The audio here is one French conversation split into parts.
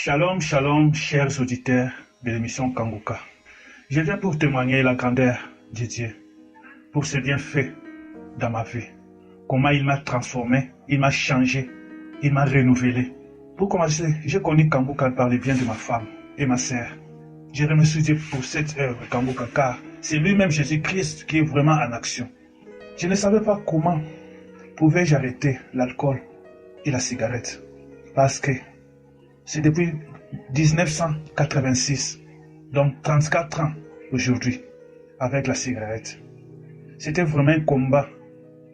Shalom, shalom, chers auditeurs de l'émission Kanguka. Je viens pour témoigner la grandeur de Dieu, pour ses bienfaits dans ma vie. Comment il m'a transformé, il m'a changé, il m'a renouvelé. Pour commencer, j'ai connu Kanguka par le bien de ma femme et ma sœur. Je remercie Dieu pour cette œuvre Kanguka, car c'est lui-même Jésus-Christ qui est vraiment en action. Je ne savais pas comment pouvais-je arrêter l'alcool et la cigarette, parce que c'est depuis 1986, donc 34 ans aujourd'hui, avec la cigarette. C'était vraiment un combat.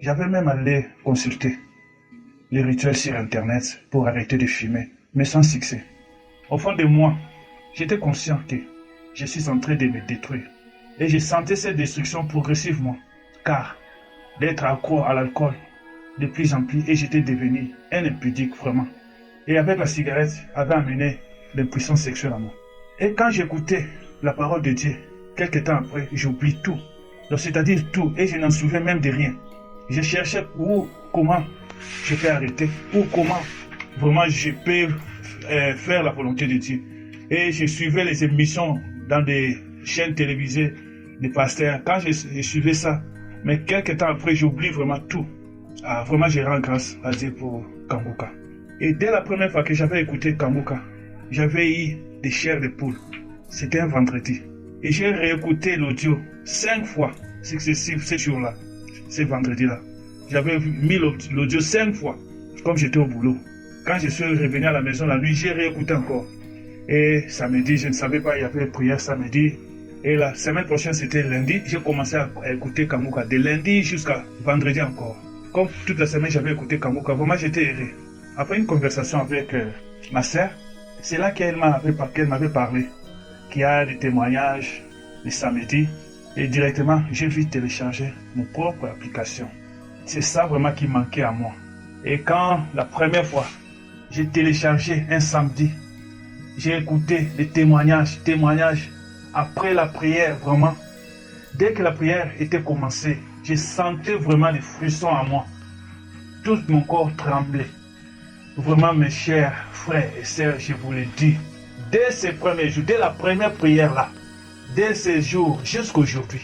J'avais même allé consulter les rituels sur Internet pour arrêter de fumer, mais sans succès. Au fond de moi, j'étais conscient que je suis en train de me détruire. Et je sentais cette destruction progressivement, car d'être accro à l'alcool de plus en plus, et j'étais devenu un impudique vraiment. Et avec la cigarette, avait amené l'impuissance sexuelle à moi. Et quand j'écoutais la parole de Dieu, quelques temps après, j'oublie tout. Donc c'est-à-dire tout, et je n'en souviens même de rien. Je cherchais comment je peux arrêter, ou comment vraiment je peux faire la volonté de Dieu. Et je suivais les émissions dans des chaînes télévisées des pasteurs. Quand je suivais ça, mais quelques temps après, j'oublie vraiment tout. Vraiment, je rends grâce à Dieu pour Kanguka. Et dès la première fois que j'avais écouté Kanguka, j'avais eu des chairs de poule. C'était un vendredi. Et j'ai réécouté l'audio 5 fois successifs ce jour-là, ce vendredi-là. J'avais mis l'audio 5 fois, comme j'étais au boulot. Quand je suis revenu à la maison la nuit, j'ai réécouté encore. Et samedi, je ne savais pas, il y avait prière samedi. Et la semaine prochaine, c'était lundi, j'ai commencé à écouter Kanguka. De lundi jusqu'à vendredi encore. Comme toute la semaine, j'avais écouté Kanguka. Vraiment, j'étais heureux. Après une conversation avec ma sœur, c'est là qu'elle m'avait parlé, qu'il y a des témoignages le samedi, et directement, j'ai vite téléchargé mon propre application. C'est ça vraiment qui manquait à moi. Et quand la première fois, j'ai téléchargé un samedi, j'ai écouté les témoignages, après la prière, vraiment, dès que la prière était commencée, je sentais vraiment les frissons à moi. Tout mon corps tremblait. Vraiment, mes chers frères et sœurs, je vous le dis, dès ces premiers jours, dès la première prière là, dès ces jours jusqu'aujourd'hui,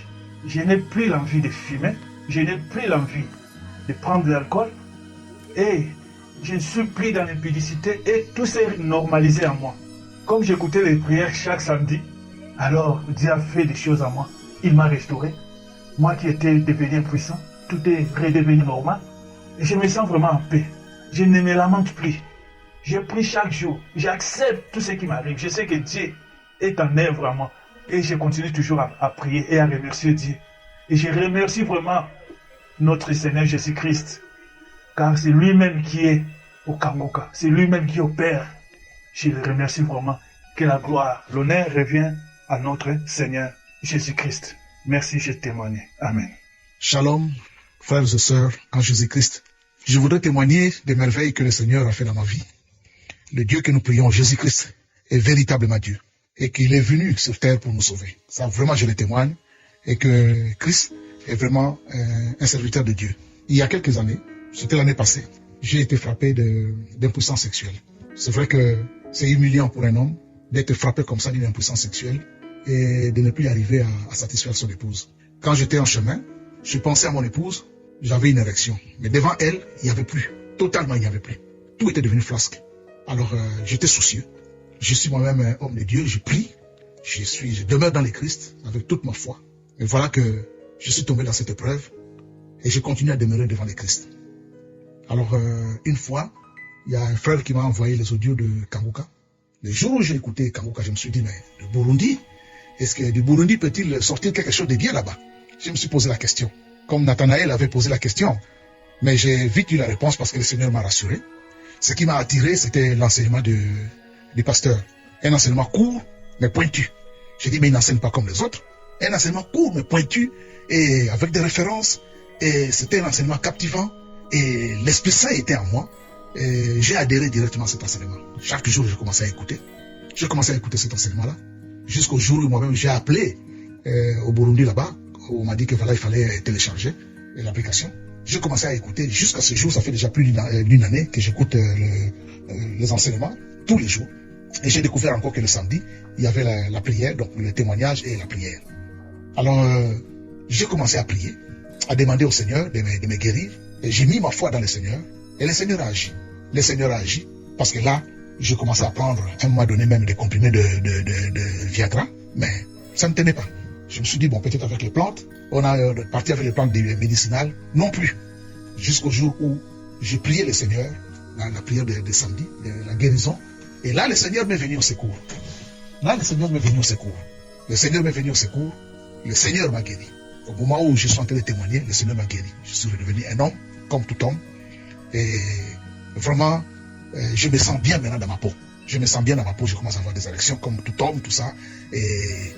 je n'ai plus l'envie de fumer, je n'ai plus l'envie de prendre de l'alcool, et je ne suis plus dans l'impudicité, et tout s'est normalisé en moi. Comme j'écoutais les prières chaque samedi, alors Dieu a fait des choses à moi. Il m'a restauré. Moi qui étais devenu impuissant, tout est redevenu normal. Et je me sens vraiment en paix. Je ne me lamente plus. Je prie chaque jour. J'accepte tout ce qui m'arrive. Je sais que Dieu est en œuvre à moi. Et je continue toujours à prier et à remercier Dieu. Et je remercie vraiment notre Seigneur Jésus-Christ. Car c'est lui-même qui est au Kanguka. C'est lui-même qui opère. Je le remercie vraiment. Que la gloire, l'honneur revient à notre Seigneur Jésus-Christ. Merci, je témoigne. Amen. Shalom, frères et sœurs en Jésus-Christ. Je voudrais témoigner des merveilles que le Seigneur a fait dans ma vie. Le Dieu que nous prions, Jésus-Christ, est véritablement Dieu. Et qu'il est venu sur terre pour nous sauver. Ça, vraiment, je le témoigne. Et que Christ est vraiment un serviteur de Dieu. Il y a quelques années, c'était l'année passée, j'ai été frappé d'impuissance sexuelle. C'est vrai que c'est humiliant pour un homme d'être frappé comme ça d'une impuissance sexuelle et de ne plus arriver à satisfaire son épouse. Quand j'étais en chemin, je pensais à mon épouse, j'avais une érection. Mais devant elle, il n'y avait plus. Totalement, il n'y avait plus. Tout était devenu flasque. Alors, j'étais soucieux. Je suis moi-même un homme de Dieu, je prie. Je demeure dans le Christ avec toute ma foi. Et voilà que je suis tombé dans cette épreuve et je continue à demeurer devant le Christ. Alors, une fois, il y a un frère qui m'a envoyé les audios de Kanguka. Le jour où j'ai écouté Kanguka, je me suis dit, mais le Burundi, est-ce que du Burundi peut-il sortir quelque chose de bien là-bas? Je me suis posé la question. Comme Nathanaël avait posé la question. Mais j'ai vite eu la réponse parce que le Seigneur m'a rassuré. Ce qui m'a attiré, c'était l'enseignement du pasteur. Un enseignement court, mais pointu. J'ai dit, mais il n'enseigne pas comme les autres. Un enseignement court, mais pointu, et avec des références. Et c'était un enseignement captivant. Et l'Esprit Saint était en moi. Et j'ai adhéré directement à cet enseignement. Chaque jour, je commençais à écouter. J'ai commencé à écouter cet enseignement-là. Jusqu'au jour où moi-même, j'ai appelé au Burundi là-bas. Où on m'a dit que voilà, il fallait télécharger l'application. J'ai commencé à écouter. Jusqu'à ce jour, ça fait déjà plus d'une année que j'écoute les enseignements tous les jours. Et j'ai découvert encore que le samedi, il y avait la prière, donc le témoignage et la prière. Alors, j'ai commencé à prier, à demander au Seigneur de me guérir. Et j'ai mis ma foi dans le Seigneur. Et le Seigneur a agi. Le Seigneur a agi. Parce que là, j'ai commencé à prendre, à un moment donné même, des comprimés de Viagra. Mais ça ne tenait pas. Je me suis dit, bon, peut-être avec les plantes, on a parti avec les plantes médicinales. Non plus. Jusqu'au jour où j'ai prié le Seigneur, la prière de samedi, de la guérison. Et là, le Seigneur m'est venu au secours. Là, le Seigneur m'est venu au secours. Le Seigneur m'est venu au secours. Le Seigneur m'a guéri. Au moment où je suis en train de témoigner, le Seigneur m'a guéri. Je suis redevenu un homme, comme tout homme. Et vraiment, je me sens bien maintenant dans ma peau. Je me sens bien dans ma peau. Je commence à avoir des érections comme tout homme, tout ça. Et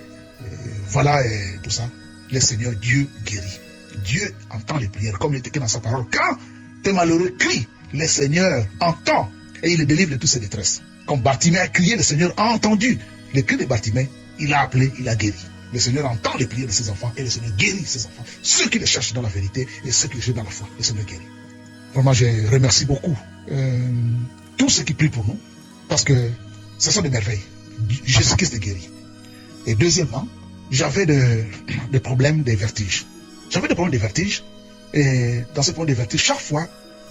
voilà, et tout ça. Le Seigneur, Dieu guérit. Dieu entend les prières, comme il est écrit dans sa parole. Quand tes malheureux crient, le Seigneur entend et il les délivre de toutes ses détresses. Comme Bartimée a crié, le Seigneur a entendu le cri de Bartimée. Il a appelé, il a guéri. Le Seigneur entend les prières de ses enfants et le Seigneur guérit ses enfants. Ceux qui le cherchent dans la vérité et ceux qui le cherchent dans la foi, le Seigneur guérit. Vraiment, je remercie beaucoup tous ceux qui prient pour nous parce que ce sont des merveilles. Jésus-Christ est guéri. Et deuxièmement, j'avais des problèmes de vertige. J'avais des problèmes de vertige et dans ces problèmes de vertige, chaque fois,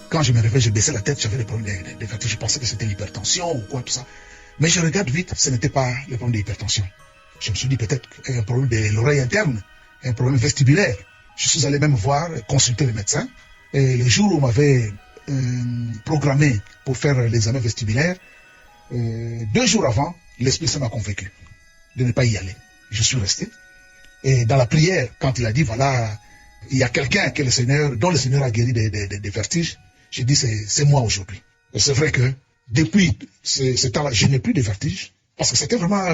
quand je me réveillais, je baissais la tête, j'avais des problèmes de vertige. Je pensais que c'était l'hypertension ou quoi, tout ça. Mais je regarde vite, ce n'était pas le problème d'hypertension. Je me suis dit peut-être un problème de l'oreille interne, un problème vestibulaire. Je suis allé même voir, consulter le médecin. Et le jour où on m'avait programmé pour faire l'examen vestibulaire, 2 jours avant, l'Esprit Saint m'a convaincu de ne pas y aller. Je suis resté. Et dans la prière, quand il a dit, voilà, il y a quelqu'un que dont le Seigneur a guéri des vertiges, j'ai dit, c'est moi aujourd'hui. Et c'est vrai que depuis ce temps-là, je n'ai plus de vertiges. Parce que c'était vraiment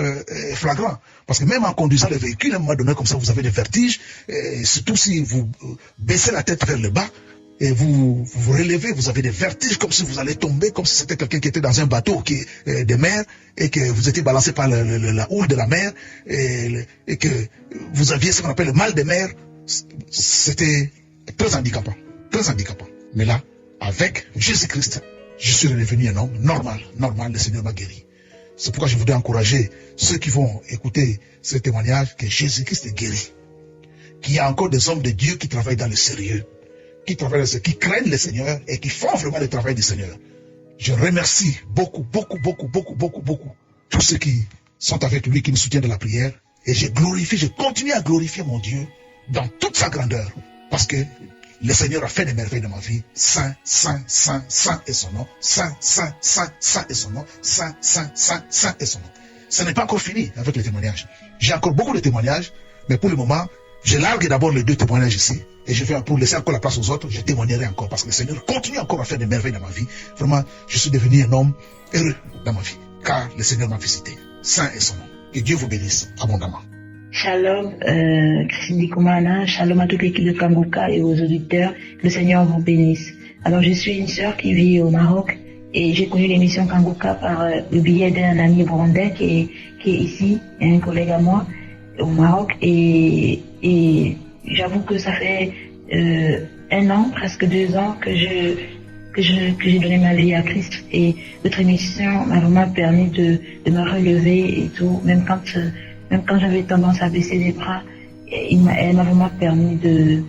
flagrant. Parce que même en conduisant le véhicule, à un moment donné, comme ça, vous avez des vertiges. Et surtout si vous baissez la tête vers le bas et vous relevez, vous avez des vertiges comme si vous allez tomber, comme si c'était quelqu'un qui était dans un bateau de mer et que vous étiez balancé par la houle de la mer et que vous aviez ce qu'on appelle le mal de mer. C'était très handicapant. Très handicapant. Mais là, avec Jésus-Christ, je suis redevenu un homme normal. Le Seigneur m'a guéri. C'est pourquoi je voudrais encourager ceux qui vont écouter ce témoignage que Jésus-Christ est guéri. Qu'il y a encore des hommes de Dieu qui travaillent dans le sérieux, qui craignent le Seigneur et qui font vraiment le travail du Seigneur. Je remercie beaucoup tous ceux qui sont avec lui, qui nous soutiennent dans la prière. Et je continue à glorifier mon Dieu dans toute sa grandeur. Parce que le Seigneur a fait des merveilles dans ma vie. Saint est son nom. Saint est son nom. Saint est son nom. Ce n'est pas encore fini avec les témoignages. J'ai encore beaucoup de témoignages, mais pour le moment, je largue d'abord les 2 témoignages ici, et je vais pour laisser encore la place aux autres, je témoignerai encore, parce que le Seigneur continue encore à faire des merveilles dans ma vie. Vraiment, je suis devenu un homme heureux dans ma vie, car le Seigneur m'a visité. Saint est son nom. Que Dieu vous bénisse abondamment. Shalom, Christine Dikumana, shalom à toute l'équipe de Kanguka et aux auditeurs. Le Seigneur vous bénisse. Alors, je suis une sœur qui vit au Maroc et j'ai connu l'émission Kanguka par le biais d'un ami burundais qui est ici, un collègue à moi au Maroc. Et j'avoue que ça fait 1 an, presque 2 ans que j'ai donné ma vie à Christ. Et votre émission m'a vraiment permis de me relever et tout, même quand j'avais tendance à baisser les bras, elle m'a vraiment permis de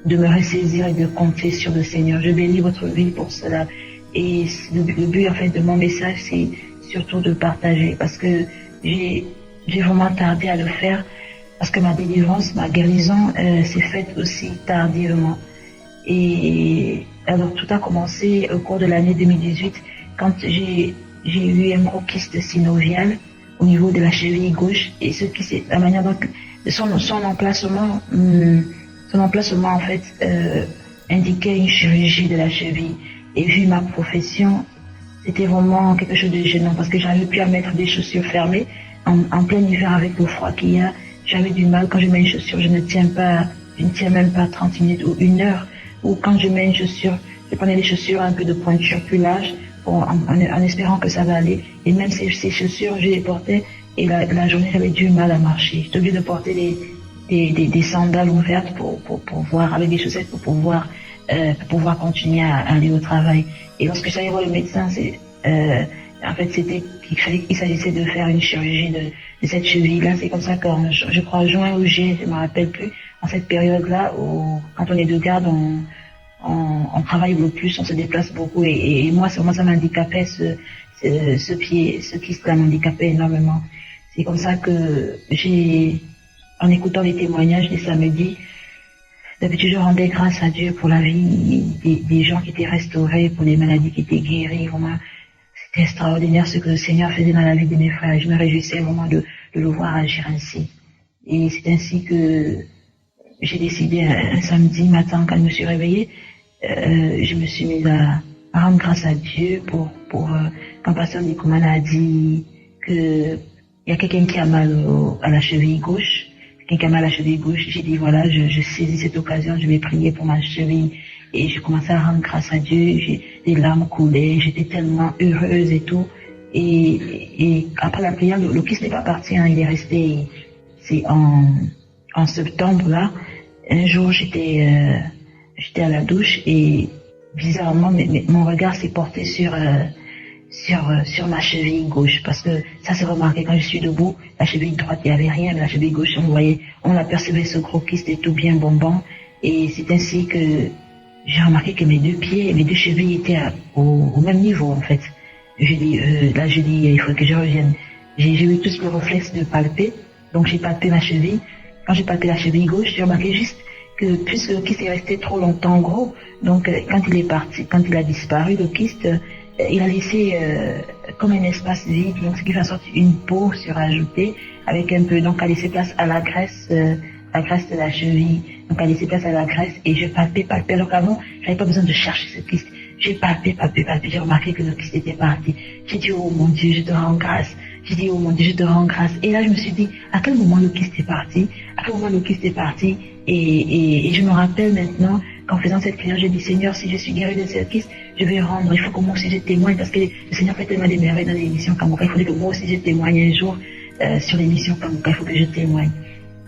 me ressaisir et de compter sur le Seigneur. Je bénis votre vie pour cela. Et le but en fait de mon message, c'est surtout de partager, parce que j'ai vraiment tardé à le faire, parce que ma délivrance, ma guérison s'est faite aussi tardivement. Et alors tout a commencé au cours de l'année 2018, quand j'ai eu un gros kyste synovial au niveau de la cheville gauche, et la manière dont son emplacement en fait indiquait une chirurgie de la cheville. Et vu ma profession, c'était vraiment quelque chose de gênant, parce que j'arrivais plus à mettre des chaussures fermées en plein hiver avec le froid qu'il y a. J'avais du mal quand je mets une chaussure, je ne tiens même pas 30 minutes ou 1 heure. Ou quand je mets une chaussure, je prenais des chaussures un peu de pointure plus large, en espérant que ça va aller. Et même ces chaussures, je les portais et la journée, j'avais du mal à marcher. J'étais obligée de porter des sandales ouvertes pour pouvoir, avec des chaussettes pour pouvoir continuer à aller au travail. Et lorsque j'allais voir le médecin, En fait, il s'agissait de faire une chirurgie de cette cheville-là. C'est comme ça qu'en, je crois, juin ou juillet, je me rappelle plus, en cette période-là où, quand on est de garde, on travaille le plus, on se déplace beaucoup. Et moi, ça m'handicapait, ce pied, ce kyste-là m'handicapait énormément. C'est comme ça que en écoutant les témoignages des samedis, d'habitude, je rendais grâce à Dieu pour la vie des gens qui étaient restaurés, pour les maladies qui étaient guéries. Vraiment, c'était extraordinaire ce que le Seigneur faisait dans la vie de mes frères. Et je me réjouissais vraiment de le voir agir ainsi. Et c'est ainsi que j'ai décidé un samedi matin, quand je me suis réveillée, je me suis mise à rendre grâce à Dieu pour quand Pasteur Ndikumana a dit que il y a quelqu'un qui a mal à la cheville gauche. Quelqu'un qui a mal à la cheville gauche, j'ai dit voilà, je saisis cette occasion, je vais prier pour ma cheville. Et je commençais à rendre grâce à Dieu, les larmes coulaient, j'étais tellement heureuse et tout. Et après la prière, le kyste n'est pas parti, hein, il est resté. C'est en septembre là, un jour j'étais à la douche et bizarrement mon regard s'est porté sur ma cheville gauche, parce que ça s'est remarqué quand je suis debout, la cheville droite il n'y avait rien, mais la cheville gauche on apercevait ce gros kyste et tout bien bonbon. Et c'est ainsi que j'ai remarqué que mes deux pieds et mes deux chevilles étaient au même niveau en fait. J'ai dit il faut que je revienne. J'ai eu tous le réflexe de palper, donc j'ai palpé ma cheville. Quand j'ai palpé la cheville gauche, j'ai remarqué juste que puisque le kyste est resté trop longtemps gros, donc quand il est parti, quand il a disparu le kyste, il a laissé comme un espace vide, donc ce qui fait en sorte une peau surajoutée avec un peu, donc a laissé place à la graisse de la cheville, donc a laissé place à la graisse et je palpais. Alors qu'avant, j'avais pas besoin de chercher ce kyste. J'ai palpé, j'ai remarqué que le kyste était parti. J'ai dit oh mon Dieu, je te rends grâce. J'ai dit oh mon Dieu, je te rends grâce. Et là je me suis dit à quel moment le kyste est parti, et je me rappelle maintenant qu'en faisant cette prière, j'ai dit Seigneur, si je suis guérie de cette kyste, je vais rendre. Il faut que moi aussi je témoigne, parce que le Seigneur fait tellement des merveilles dans l'émission Kangoka. Il faudrait que moi aussi je témoigne un jour sur l'émission Kangoka. Il faut que je témoigne.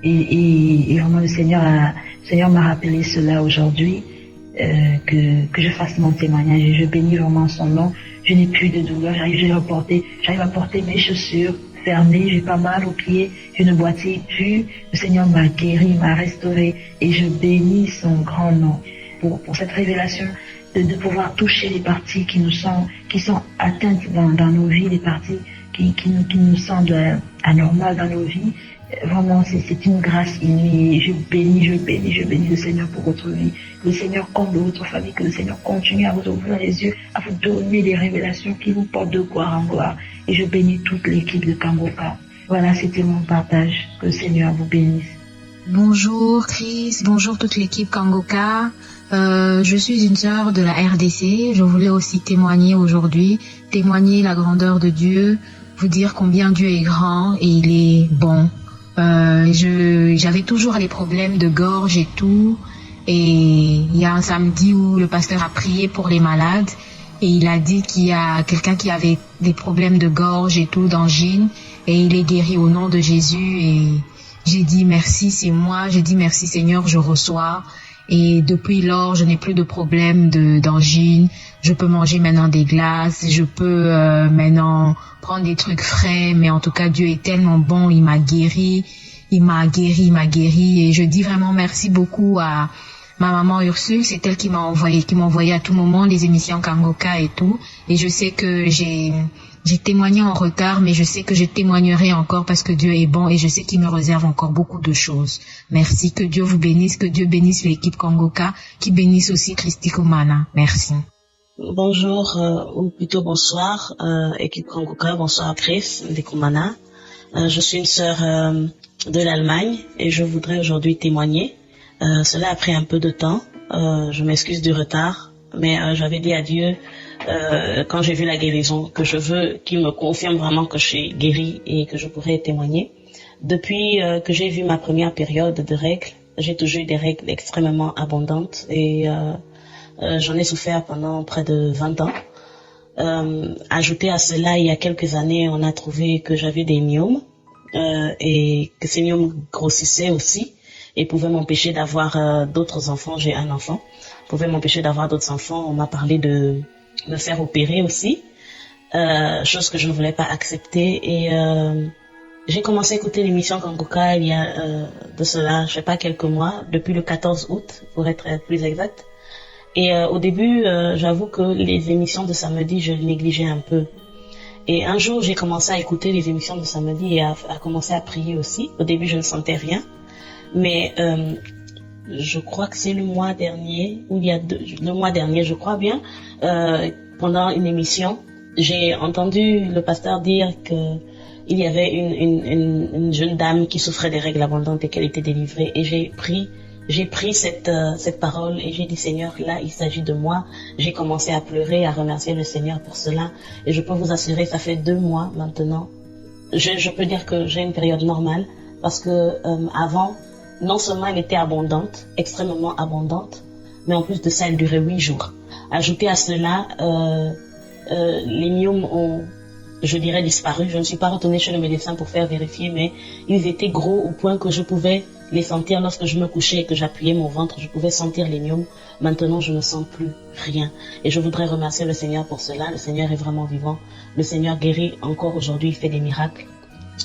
Et vraiment le Seigneur m'a rappelé cela aujourd'hui, que je fasse mon témoignage, et je bénis vraiment son nom. Je n'ai plus de douleur, j'arrive à porter mes chaussures fermées, j'ai pas mal aux pieds, je ne boitille plus. Le Seigneur m'a guéri, m'a restauré, et je bénis son grand nom pour cette révélation de pouvoir toucher les parties qui sont atteintes dans nos vies, les parties qui nous semblent anormales dans nos vies. Vraiment, c'est une grâce inouïe. Je bénis le Seigneur pour votre vie. Que le Seigneur comble votre famille, que le Seigneur continue à vous ouvrir les yeux, à vous donner des révélations qui vous portent de gloire en gloire. Et je bénis toute l'équipe de Kangoka. Voilà, c'était mon partage. Que le Seigneur vous bénisse. Bonjour Chris, bonjour toute l'équipe Kangoka. Je suis une sœur de la RDC. Je voulais aussi témoigner aujourd'hui, témoigner la grandeur de Dieu, vous dire combien Dieu est grand et il est bon. J'avais toujours les problèmes de gorge et tout, et il y a un samedi où le pasteur a prié pour les malades et il a dit qu'il y a quelqu'un qui avait des problèmes de gorge et tout, d'angine, et il est guéri au nom de Jésus. Et j'ai dit merci, c'est moi. J'ai dit merci Seigneur, je reçois. Et depuis lors, je n'ai plus de problème d'angine. Je peux manger maintenant des glaces. Je peux maintenant prendre des trucs frais. Mais en tout cas, Dieu est tellement bon. Il m'a guéri. Il m'a guéri. Et je dis vraiment merci beaucoup à ma maman Ursule. C'est elle qui m'envoyait à tout moment les émissions Kangoka et tout. Et je sais que j'ai témoigné en retard, mais je sais que je témoignerai encore parce que Dieu est bon et je sais qu'il me réserve encore beaucoup de choses. Merci, que Dieu vous bénisse, que Dieu bénisse l'équipe Kangoka, qui bénisse aussi Christy Kumana. Merci. Bonjour, ou plutôt bonsoir, équipe Kangoka, bonsoir Chris Ndikumana. Je suis une sœur de l'Allemagne et je voudrais aujourd'hui témoigner. Cela a pris un peu de temps, je m'excuse du retard, mais j'avais dit à Dieu, quand j'ai vu la guérison, que je veux qu'il me confirme vraiment que je suis guérie et que je pourrais témoigner. Depuis que j'ai vu ma première période de règles, j'ai toujours eu des règles extrêmement abondantes et j'en ai souffert pendant près de 20 ans. Ajouté à cela, il y a quelques années, on a trouvé que j'avais des myomes et que ces myomes grossissaient aussi et pouvaient m'empêcher d'avoir d'autres enfants. J'ai un enfant, pouvaient m'empêcher d'avoir d'autres enfants. On m'a parlé de me faire opérer aussi. chose que je ne voulais pas accepter. Et j'ai commencé à écouter l'émission Kangoka il y a de cela, je sais pas, quelques mois, depuis le 14 août, pour être plus exact. Et au début, j'avoue que les émissions de samedi, je négligeais un peu. Et un jour, j'ai commencé à écouter les émissions de samedi et à commencer à prier aussi. Au début, je ne sentais rien. Mais je crois que c'est le mois dernier, ou il y a le mois dernier, je crois bien, pendant une émission, j'ai entendu le pasteur dire que il y avait une jeune dame qui souffrait des règles abondantes et qu'elle était délivrée. Et j'ai pris cette parole et j'ai dit, Seigneur, là, il s'agit de moi. J'ai commencé à pleurer, à remercier le Seigneur pour cela. Et je peux vous assurer, ça fait 2 mois maintenant. Je peux dire que j'ai une période normale parce que avant, non seulement elle était abondante, extrêmement abondante, mais en plus de ça, elle durait 8 jours. Ajouté à cela, les myomes ont, je dirais, disparu. Je ne suis pas retournée chez le médecin pour faire vérifier, mais ils étaient gros au point que je pouvais les sentir lorsque je me couchais et que j'appuyais mon ventre. Je pouvais sentir les myomes. Maintenant, je ne sens plus rien. Et je voudrais remercier le Seigneur pour cela. Le Seigneur est vraiment vivant. Le Seigneur guérit encore aujourd'hui. Il fait des miracles.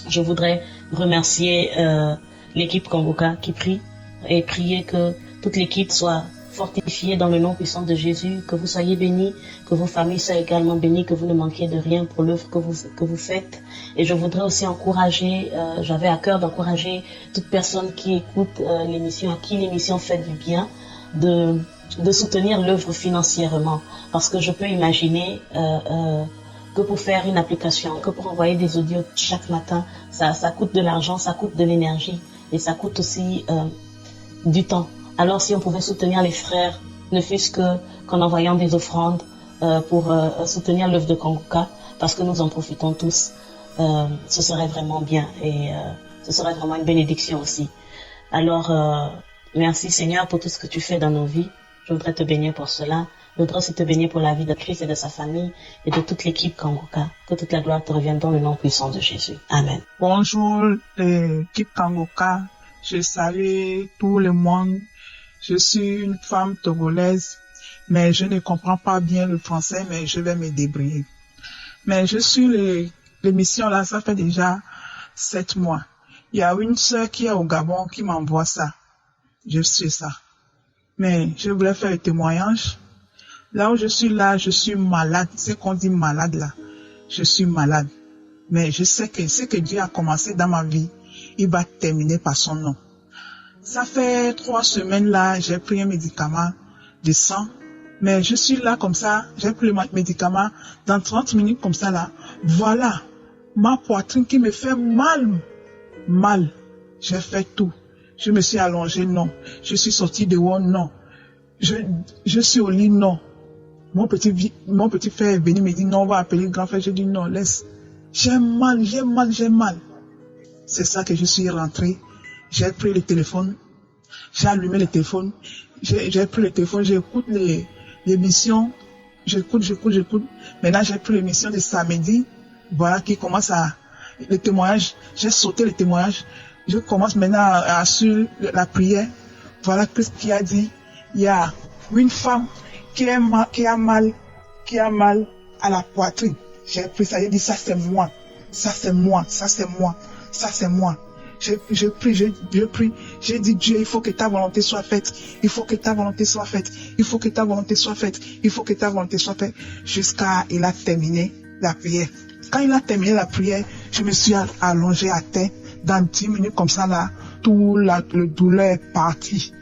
Je voudrais remercier l'équipe Kangoka qui prie et prier que toute l'équipe soit fortifiée dans le nom puissant de Jésus, que vous soyez bénis, que vos familles soient également bénies, que vous ne manquiez de rien pour l'œuvre que vous faites. Et je voudrais aussi encourager, j'avais à cœur d'encourager toute personne qui écoute l'émission, à qui l'émission fait du bien, de soutenir l'œuvre financièrement. Parce que je peux imaginer que pour faire une application, que pour envoyer des audios chaque matin, ça coûte de l'argent, ça coûte de l'énergie et ça coûte aussi du temps. Alors si on pouvait soutenir les frères, ne fût-ce qu'en envoyant des offrandes pour soutenir l'œuvre de Kangoka, parce que nous en profitons tous, ce serait vraiment bien et ce serait vraiment une bénédiction aussi. Alors merci Seigneur pour tout ce que tu fais dans nos vies. Je voudrais te bénir pour cela. Je voudrais aussi te bénir pour la vie de Christ et de sa famille et de toute l'équipe Kangoka. Que toute la gloire te revienne dans le nom puissant de Jésus. Amen. Bonjour l'équipe Kangoka. Je salue tout le monde. Je suis une femme togolaise, mais je ne comprends pas bien le français, mais je vais me débrouiller. Mais je suis l'émission là, ça fait déjà 7 mois. Il y a une sœur qui est au Gabon qui m'envoie ça. Je suis ça. Mais je voulais faire un témoignage. Là où je suis malade. C'est qu'on dit malade là. Je suis malade. Mais je sais que ce que Dieu a commencé dans ma vie, il va terminer par son nom. Ça fait 3 semaines là, j'ai pris un médicament de sang. Mais je suis là comme ça, j'ai pris le médicament. Dans 30 minutes comme ça là, voilà. Ma poitrine qui me fait mal. J'ai fait tout. Je me suis allongée, non. Je suis sortie dehors, non. Je suis au lit, non. Mon petit frère est venu me dire, non, on va appeler le grand frère. J'ai dit, non, laisse. J'ai mal. C'est ça que je suis rentrée. J'ai pris le téléphone. J'ai allumé le téléphone. J'ai pris le téléphone, j'écoute l'émission. J'écoute. Maintenant, j'ai pris l'émission de samedi. Voilà, qui commence le témoignage. J'ai sauté le témoignage. Je commence maintenant à assurer la prière. Voilà ce qu'il a dit. Il y a une femme qui a mal à la poitrine. J'ai pris ça, j'ai dit ça c'est moi. Je prie. J'ai dit Dieu, il faut que ta volonté soit faite. Jusqu'à il a terminé la prière. Quand il a terminé la prière, je me suis allongée à terre. Dans 10 minutes comme ça là, tout le douleur est parti.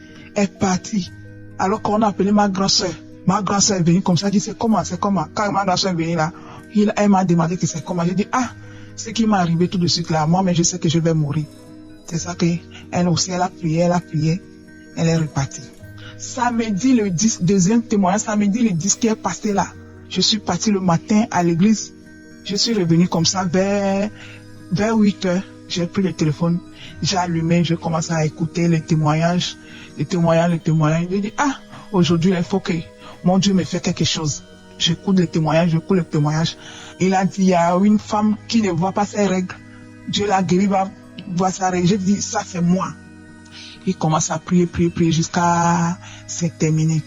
Alors qu'on a appelé ma grand-sœur. Ma grand-sœur est venue comme ça, elle dit c'est comment. Quand ma grand-sœur est venue là, elle m'a demandé que c'est comment. J'ai dit ce qui m'est arrivé tout de suite là, moi mais je sais que je vais mourir. C'est ça qu'elle aussi, elle a prié, elle est repartie. Samedi, deuxième témoignage, samedi le 10 qui est passé là, je suis partie le matin à l'église. Je suis revenue comme ça vers 8 heures. J'ai pris le téléphone, j'ai allumé, je commence à écouter les témoignages. J'ai dit, aujourd'hui, il faut que mon Dieu me fait quelque chose. J'écoute le témoignage. Il a dit, il y a une femme qui ne voit pas ses règles. Dieu l'a guéri, va voir sa règle. J'ai dit, ça c'est moi. Il commence à prier jusqu'à c'est terminé.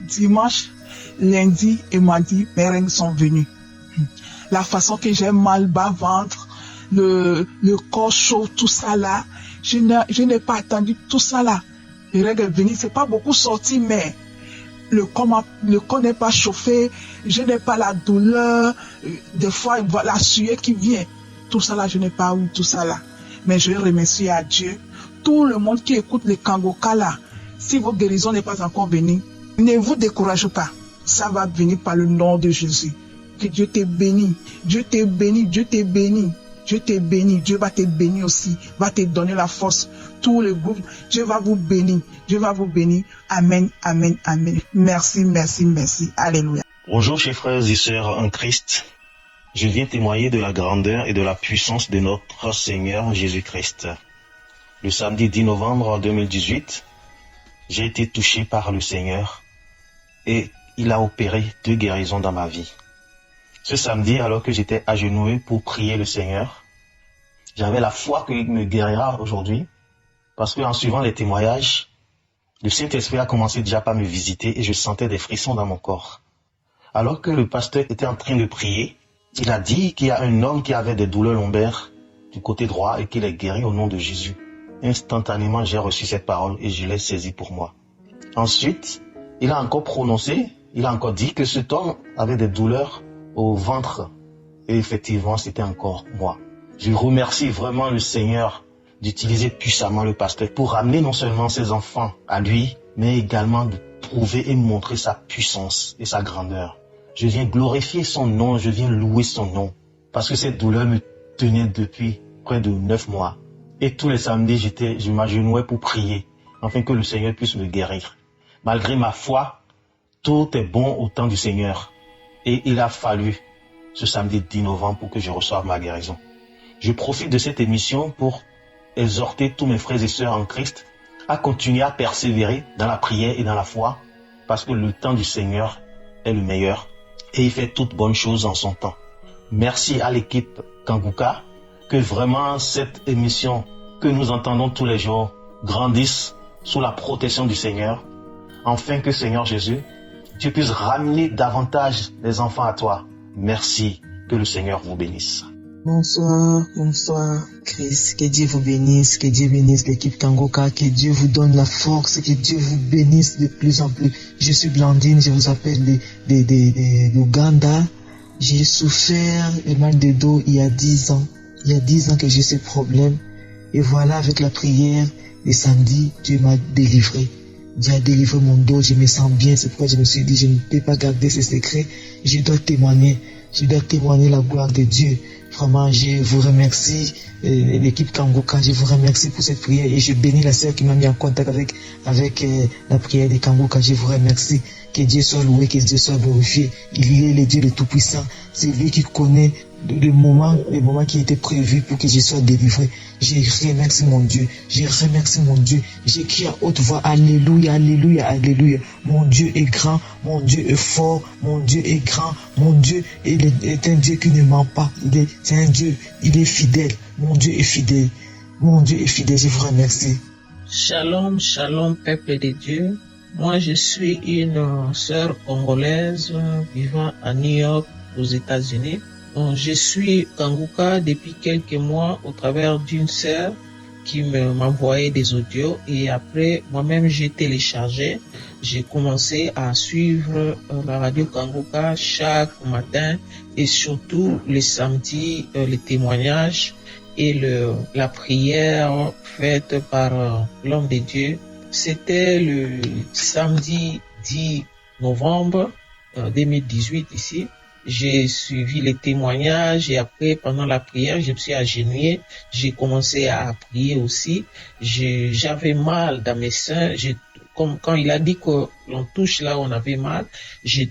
Dimanche, lundi et mardi, mes règles sont venues. la façon que j'ai mal bas-ventre, le corps chaud, tout ça là. Je n'ai pas attendu tout ça là. Les règles est venu, c'est pas beaucoup sorti, mais le corps n'est pas chauffé, je n'ai pas la douleur, des fois la sueur qui vient. Tout ça là, je n'ai pas eu tout ça là. Mais je remercie à Dieu. Tout le monde qui écoute les Kangoka là, si votre guérison n'est pas encore venue, ne vous découragez pas. Ça va venir par le nom de Jésus. Que Dieu te bénisse. Dieu te bénit, Dieu te bénit. Dieu te bénit, Dieu va te bénir aussi, va te donner la force. Tout le groupe, Dieu va vous bénir, Dieu va vous bénir. Amen, amen, amen. Merci, merci, merci. Alléluia. Bonjour chers frères et sœurs en Christ. Je viens témoigner de la grandeur et de la puissance de notre Seigneur Jésus-Christ. Le samedi 10 novembre 2018, j'ai été touché par le Seigneur et il a opéré 2 guérisons dans ma vie. Ce samedi, alors que j'étais agenouillé pour prier le Seigneur, j'avais la foi qu'il me guérira aujourd'hui, parce qu'en suivant les témoignages, le Saint-Esprit a commencé déjà par me visiter et je sentais des frissons dans mon corps. Alors que le pasteur était en train de prier, il a dit qu'il y a un homme qui avait des douleurs lombaires du côté droit et qu'il est guéri au nom de Jésus. Instantanément, j'ai reçu cette parole et je l'ai saisie pour moi. Ensuite, il a encore prononcé, il a encore dit que cet homme avait des douleurs au ventre. Et effectivement, c'était encore moi. Je remercie vraiment le Seigneur d'utiliser puissamment le pasteur pour ramener non seulement ses enfants à lui, mais également de prouver et montrer sa puissance et sa grandeur. Je viens glorifier son nom, je viens louer son nom, parce que cette douleur me tenait depuis près de 9 mois. Et tous les samedis, je m'agenouillais pour prier, afin que le Seigneur puisse me guérir. Malgré ma foi, tout est bon au temps du Seigneur. Et il a fallu ce samedi 10 novembre pour que je reçoive ma guérison. Je profite de cette émission pour exhorter tous mes frères et sœurs en Christ à continuer à persévérer dans la prière et dans la foi, parce que le temps du Seigneur est le meilleur et il fait toutes bonnes choses en son temps. Merci à l'équipe Kangoka, que vraiment cette émission que nous entendons tous les jours grandisse sous la protection du Seigneur, afin que Seigneur Jésus, tu puisses ramener davantage les enfants à toi. Merci, que le Seigneur vous bénisse. Bonsoir, Christ, que Dieu vous bénisse, que Dieu bénisse l'équipe Kangoka, que Dieu vous donne la force, que Dieu vous bénisse de plus en plus. Je suis Blandine, je vous appelle d'Ouganda. J'ai souffert le mal de dos il y a 10 ans. Il y a 10 ans que j'ai ce problème. Et voilà, avec la prière, le samedi, Dieu m'a délivré. Dieu a délivré mon dos, je me sens bien. C'est pourquoi je me suis dit, je ne peux pas garder ce secret. Je dois témoigner la gloire de Dieu. Vraiment, je vous remercie, l'équipe Kangoka, je vous remercie pour cette prière et je bénis la sœur qui m'a mis en contact avec la prière de Kangoka. Je vous remercie. Que Dieu soit loué, que Dieu soit glorifié. Il est le Dieu le Tout-Puissant. C'est lui qui connaît le moment qui était prévu pour que je sois délivré. Je remercie mon Dieu. Je crie à haute voix, Alléluia, Alléluia, Alléluia. Mon Dieu est grand, mon Dieu est fort, mon Dieu est grand, mon Dieu est un Dieu qui ne ment pas. C'est un Dieu, il est fidèle. Mon Dieu est fidèle. Je vous remercie. Shalom, shalom, peuple de Dieu. Moi, je suis une sœur congolaise vivant à New York, aux États-Unis. Je suis Kangoka depuis quelques mois au travers d'une sœur qui m'envoyait des audios et après, moi-même, j'ai téléchargé. J'ai commencé à suivre la radio Kangoka chaque matin et surtout les samedis, les témoignages et la prière faite par l'homme de Dieu. C'était le samedi 10 novembre 2018 ici. J'ai suivi les témoignages et après, pendant la prière, je me suis agenouillé. J'ai commencé à prier aussi. J'avais mal dans mes seins. Comme quand il a dit que l'on touche là où on avait mal, j'ai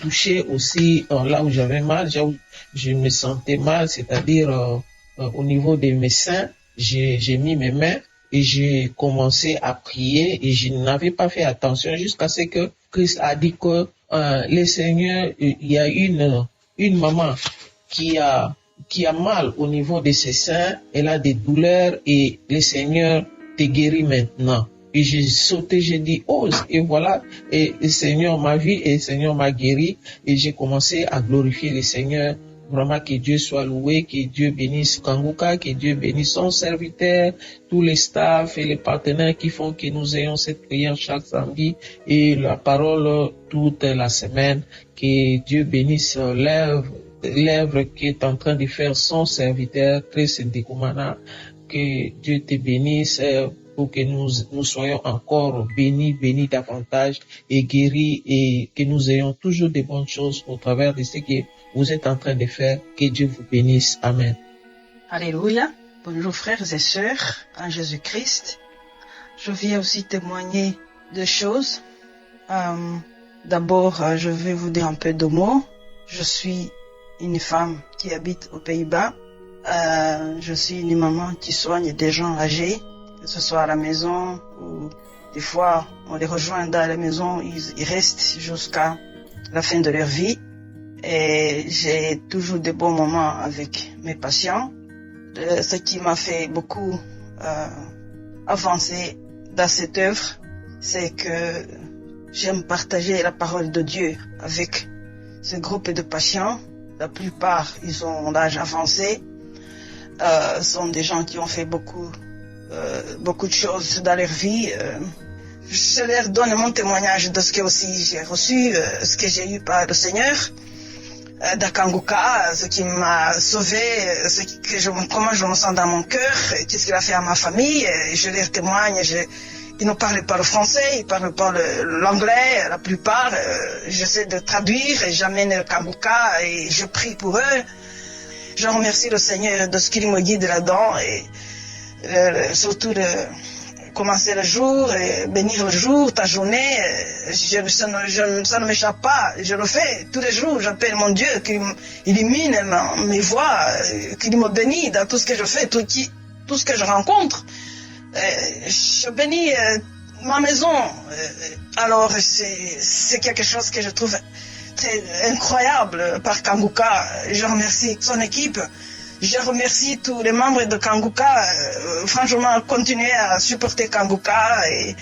touché aussi là où j'avais mal, je me sentais mal, c'est-à-dire au niveau de mes seins. J'ai mis mes mains et j'ai commencé à prier et je n'avais pas fait attention jusqu'à ce que Christ a dit que le Seigneur, il y a une maman qui a mal au niveau de ses seins, elle a des douleurs et le Seigneur te guérit maintenant. Et j'ai sauté, j'ai dit, oh, et voilà, et le Seigneur m'a vu, et le Seigneur m'a guéri, et j'ai commencé à glorifier le Seigneur. Vraiment, que Dieu soit loué, que Dieu bénisse Kanguka, que Dieu bénisse son serviteur, tous les staffs et les partenaires qui font que nous ayons cette prière chaque samedi et la parole toute la semaine. Que Dieu bénisse l'œuvre qu'est en train de faire son serviteur, Chris Ndikumana. Que Dieu te bénisse pour que nous soyons encore bénis davantage et guéris et que nous ayons toujours de bonnes choses au travers de ce que vous êtes en train de faire. Que Dieu vous bénisse. Amen. Alléluia. Bonjour frères et sœurs en Jésus-Christ. Je viens aussi témoigner de choses. D'abord, je vais vous dire un peu de mots. Je suis une femme qui habite aux Pays-Bas. Je suis une maman qui soigne des gens âgés, que ce soit à la maison ou des fois on les rejoint dans la maison, ils restent jusqu'à la fin de leur vie. Et j'ai toujours de bons moments avec mes patients. Ce qui m'a fait beaucoup avancer dans cette œuvre, c'est que j'aime partager la parole de Dieu avec ce groupe de patients. La plupart, ils ont l'âge avancé. Sont des gens qui ont fait beaucoup de choses dans leur vie. Je leur donne mon témoignage de ce que aussi j'ai reçu, ce que j'ai eu par le Seigneur, d'Akanguka, ce qui m'a sauvé, comment je me sens dans mon cœur, qu'est-ce qu'il a fait à ma famille. Je leur témoigne. Ils ne parlent pas le français, ils parlent pas l'anglais, la plupart. J'essaie de traduire et j'amène le Kanguka et je prie pour eux. Je remercie le Seigneur de ce qu'il me guide là-dedans et surtout de commencer le jour et bénir le jour, ta journée. Ça ne m'échappe pas, je le fais tous les jours. J'appelle mon Dieu qu'il illumine mes voies, qu'il me bénisse dans tout ce que je fais, tout ce que je rencontre. Je bénis ma maison. Alors c'est quelque chose que je trouve incroyable par Kanguka. Je remercie son équipe. Je remercie tous les membres de Kanguka. Franchement, continuez à supporter Kanguka. Et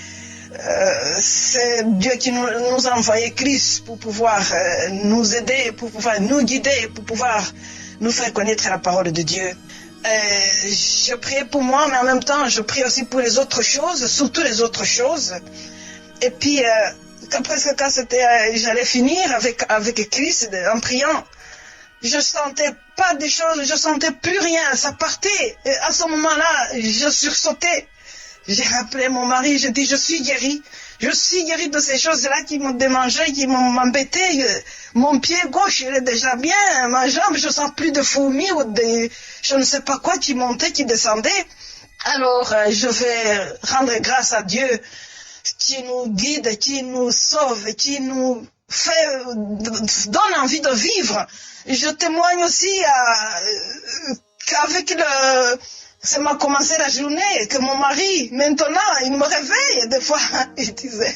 c'est Dieu qui nous a envoyé Christ pour pouvoir nous aider, pour pouvoir nous guider, pour pouvoir nous faire connaître la parole de Dieu. Je priais pour moi, mais en même temps, je prie aussi pour les autres choses, surtout les autres choses. Et puis, presque quand j'allais finir avec Christ en priant, je sentais pas des choses, je sentais plus rien, ça partait. Et à ce moment-là, je sursautais. J'ai rappelé mon mari, je dis, je suis guéri de ces choses-là qui m'ont démangé, qui m'embêtaient. Mon pied gauche, il est déjà bien, ma jambe, je sens plus de fourmis ou je ne sais pas quoi qui montait, qui descendait. Alors, je vais rendre grâce à Dieu qui nous guide, qui nous sauve, qui nous donne envie de vivre. Je témoigne aussi qu'avec ça m'a commencé la journée, que mon mari, maintenant, il me réveille des fois, il disait,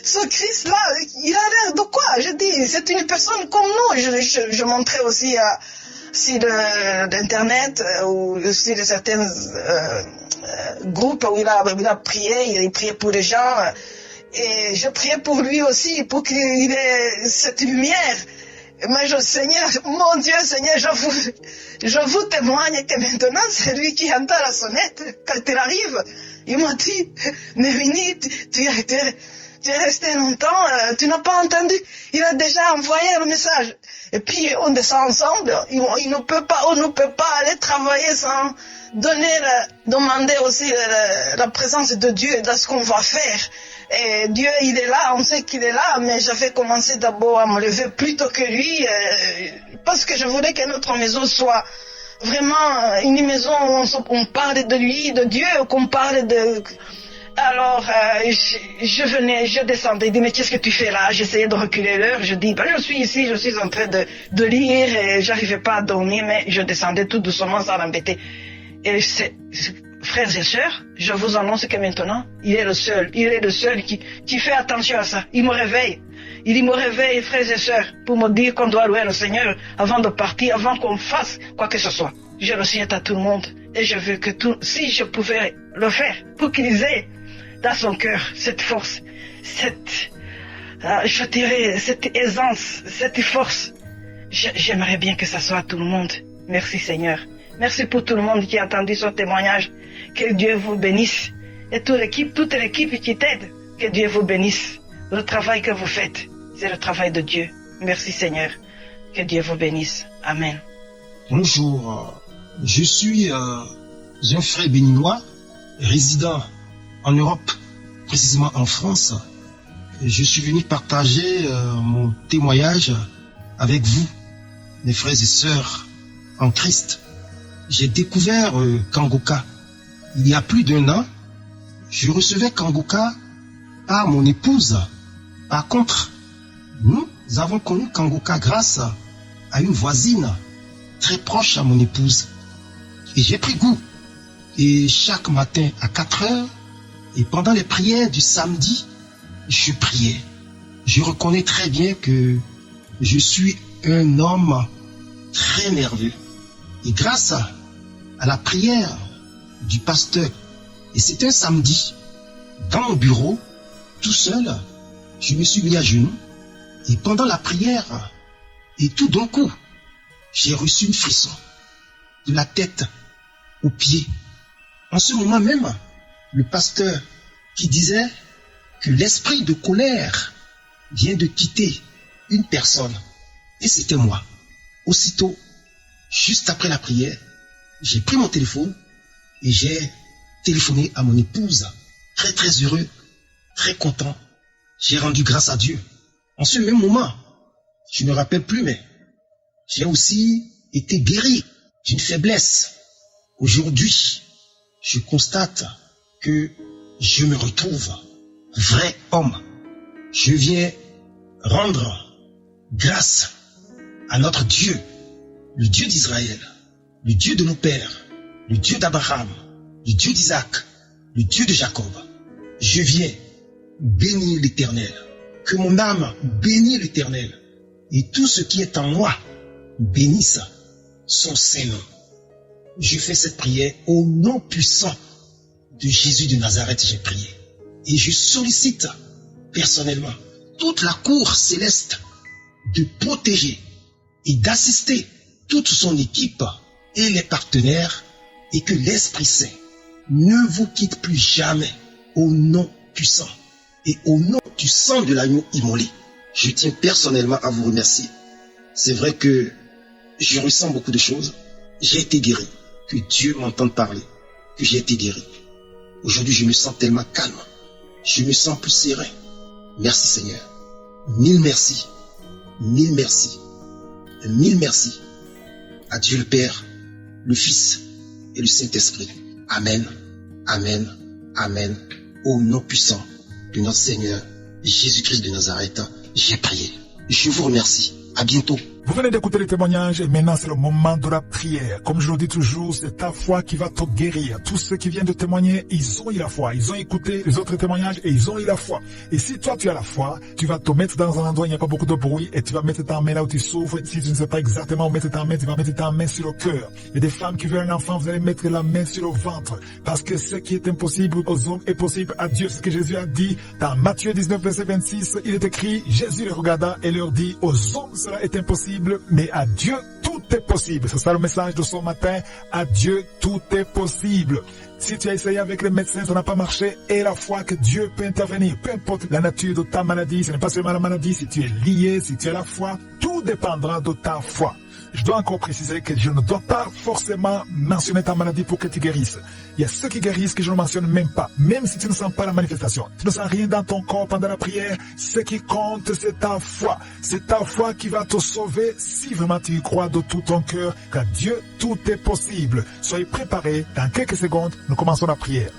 ce Christ-là, il a l'air de quoi? Je dis, c'est une personne comme nous. Je montrais aussi sur l'internet ou sur certains groupes où il a prié, il priait pour les gens. Et je priais pour lui aussi, pour qu'il ait cette lumière. Mais Seigneur, mon Dieu, Seigneur, je vous témoigne que maintenant, c'est lui qui entend la sonnette. Quand il arrive, il m'a dit, Nérini, tu es resté longtemps, tu n'as pas entendu. Il a déjà envoyé le message. Et puis, on descend ensemble. On ne peut pas aller travailler sans demander aussi la présence de Dieu dans ce qu'on va faire. Et Dieu, il est là, on sait qu'il est là, mais j'avais commencé d'abord à me lever plus tôt que lui, parce que je voulais que notre maison soit vraiment une maison où on parle de lui, de Dieu, qu'on parle de... Alors, je descendais, il dit, mais qu'est-ce que tu fais là? J'essayais de reculer l'heure, je dis, je suis ici, je suis en train de lire, et j'arrivais pas à dormir, mais je descendais tout doucement sans l'embêter. Et frères et sœurs, je vous annonce que maintenant, il est le seul qui fait attention à ça. Il me réveille. Il me réveille, frères et sœurs, pour me dire qu'on doit louer le Seigneur avant de partir, avant qu'on fasse quoi que ce soit. Je le souhaite à tout le monde. Et je veux que si je pouvais le faire, pour qu'ils aient dans son cœur cette force, je dirais, cette aisance, cette force. J'aimerais bien que ça soit à tout le monde. Merci Seigneur. Merci pour tout le monde qui a entendu son témoignage. Que Dieu vous bénisse. Et toute l'équipe qui t'aide. Que Dieu vous bénisse. Le travail que vous faites, c'est le travail de Dieu. Merci Seigneur. Que Dieu vous bénisse. Amen. Bonjour. Je suis un frère béninois, résident en Europe, précisément en France. Je suis venu partager mon témoignage avec vous, mes frères et sœurs en Christ. J'ai découvert Kangoka il y a plus d'1 an. Je recevais Kangoka par mon épouse. Par contre, nous avons connu Kangoka grâce à une voisine très proche à mon épouse. Et j'ai pris goût. Et chaque matin à 4 heures, et pendant les prières du samedi, je priais. Je reconnais très bien que je suis un homme très nerveux. Et grâce à la prière du pasteur, et c'est un samedi, dans mon bureau, tout seul, je me suis mis à genoux. Et pendant la prière, et tout d'un coup, j'ai reçu une frisson de la tête aux pieds. En ce moment même, le pasteur qui disait que l'esprit de colère vient de quitter une personne. Et c'était moi. Aussitôt, juste après la prière, j'ai pris mon téléphone et j'ai téléphoné à mon épouse. Très très heureux, très content. J'ai rendu grâce à Dieu. En ce même moment, je ne me rappelle plus, mais j'ai aussi été guéri d'une faiblesse. Aujourd'hui, je constate que je me retrouve vrai homme. Je viens rendre grâce à notre Dieu, le Dieu d'Israël, le Dieu de nos pères, le Dieu d'Abraham, le Dieu d'Isaac, le Dieu de Jacob. Je viens bénir l'Éternel. Que mon âme bénisse l'Éternel. Et tout ce qui est en moi bénisse son Saint-Nom. Je fais cette prière au nom puissant de Jésus de Nazareth, j'ai prié. Et je sollicite personnellement toute la cour céleste de protéger et d'assister toute son équipe et les partenaires, et que l'Esprit Saint ne vous quitte plus jamais au nom puissant et au nom du sang de l'agneau immolé. Je tiens personnellement à vous remercier. C'est vrai que je ressens beaucoup de choses. J'ai été guéri. Que Dieu m'entende parler. Que j'ai été guéri. Aujourd'hui, je me sens tellement calme. Je me sens plus serein. Merci Seigneur. Mille merci. Mille merci. Mille merci. À Dieu le Père, le Fils et le Saint-Esprit. Amen. Amen. Amen. Au nom puissant de notre Seigneur Jésus-Christ de Nazareth, j'ai prié. Je vous remercie. À bientôt. Vous venez d'écouter les témoignages et maintenant c'est le moment de la prière. Comme je le dis toujours, c'est ta foi qui va te guérir. Tous ceux qui viennent de témoigner, ils ont eu la foi. Ils ont écouté les autres témoignages et ils ont eu la foi. Et si toi tu as la foi, tu vas te mettre dans un endroit où il n'y a pas beaucoup de bruit et tu vas mettre ta main là où tu souffres. Si tu ne sais pas exactement où mettre ta main, tu vas mettre ta main sur le cœur. Il y a des femmes qui veulent un enfant, vous allez mettre la main sur le ventre. Parce que ce qui est impossible aux hommes est possible à Dieu. Ce que Jésus a dit dans Matthieu 19, verset 26, il est écrit, Jésus les regarda et leur dit, aux hommes cela est impossible, mais à Dieu, tout est possible. C'est ça le message de ce matin. À Dieu, tout est possible. Si tu as essayé avec les médecins, ça n'a pas marché, et la foi que Dieu peut intervenir. Peu importe la nature de ta maladie, ce n'est pas seulement la maladie, si tu es lié, si tu as la foi, tout dépendra de ta foi. Je dois encore préciser que je ne dois pas forcément mentionner ta maladie pour que tu guérisses. Il y a ceux qui guérissent que je ne mentionne même pas, même si tu ne sens pas la manifestation. Tu ne sens rien dans ton corps pendant la prière. Ce qui compte, c'est ta foi. C'est ta foi qui va te sauver si vraiment tu y crois de tout ton cœur qu'à Dieu, tout est possible. Soyez préparés. Dans quelques secondes, nous commençons la prière.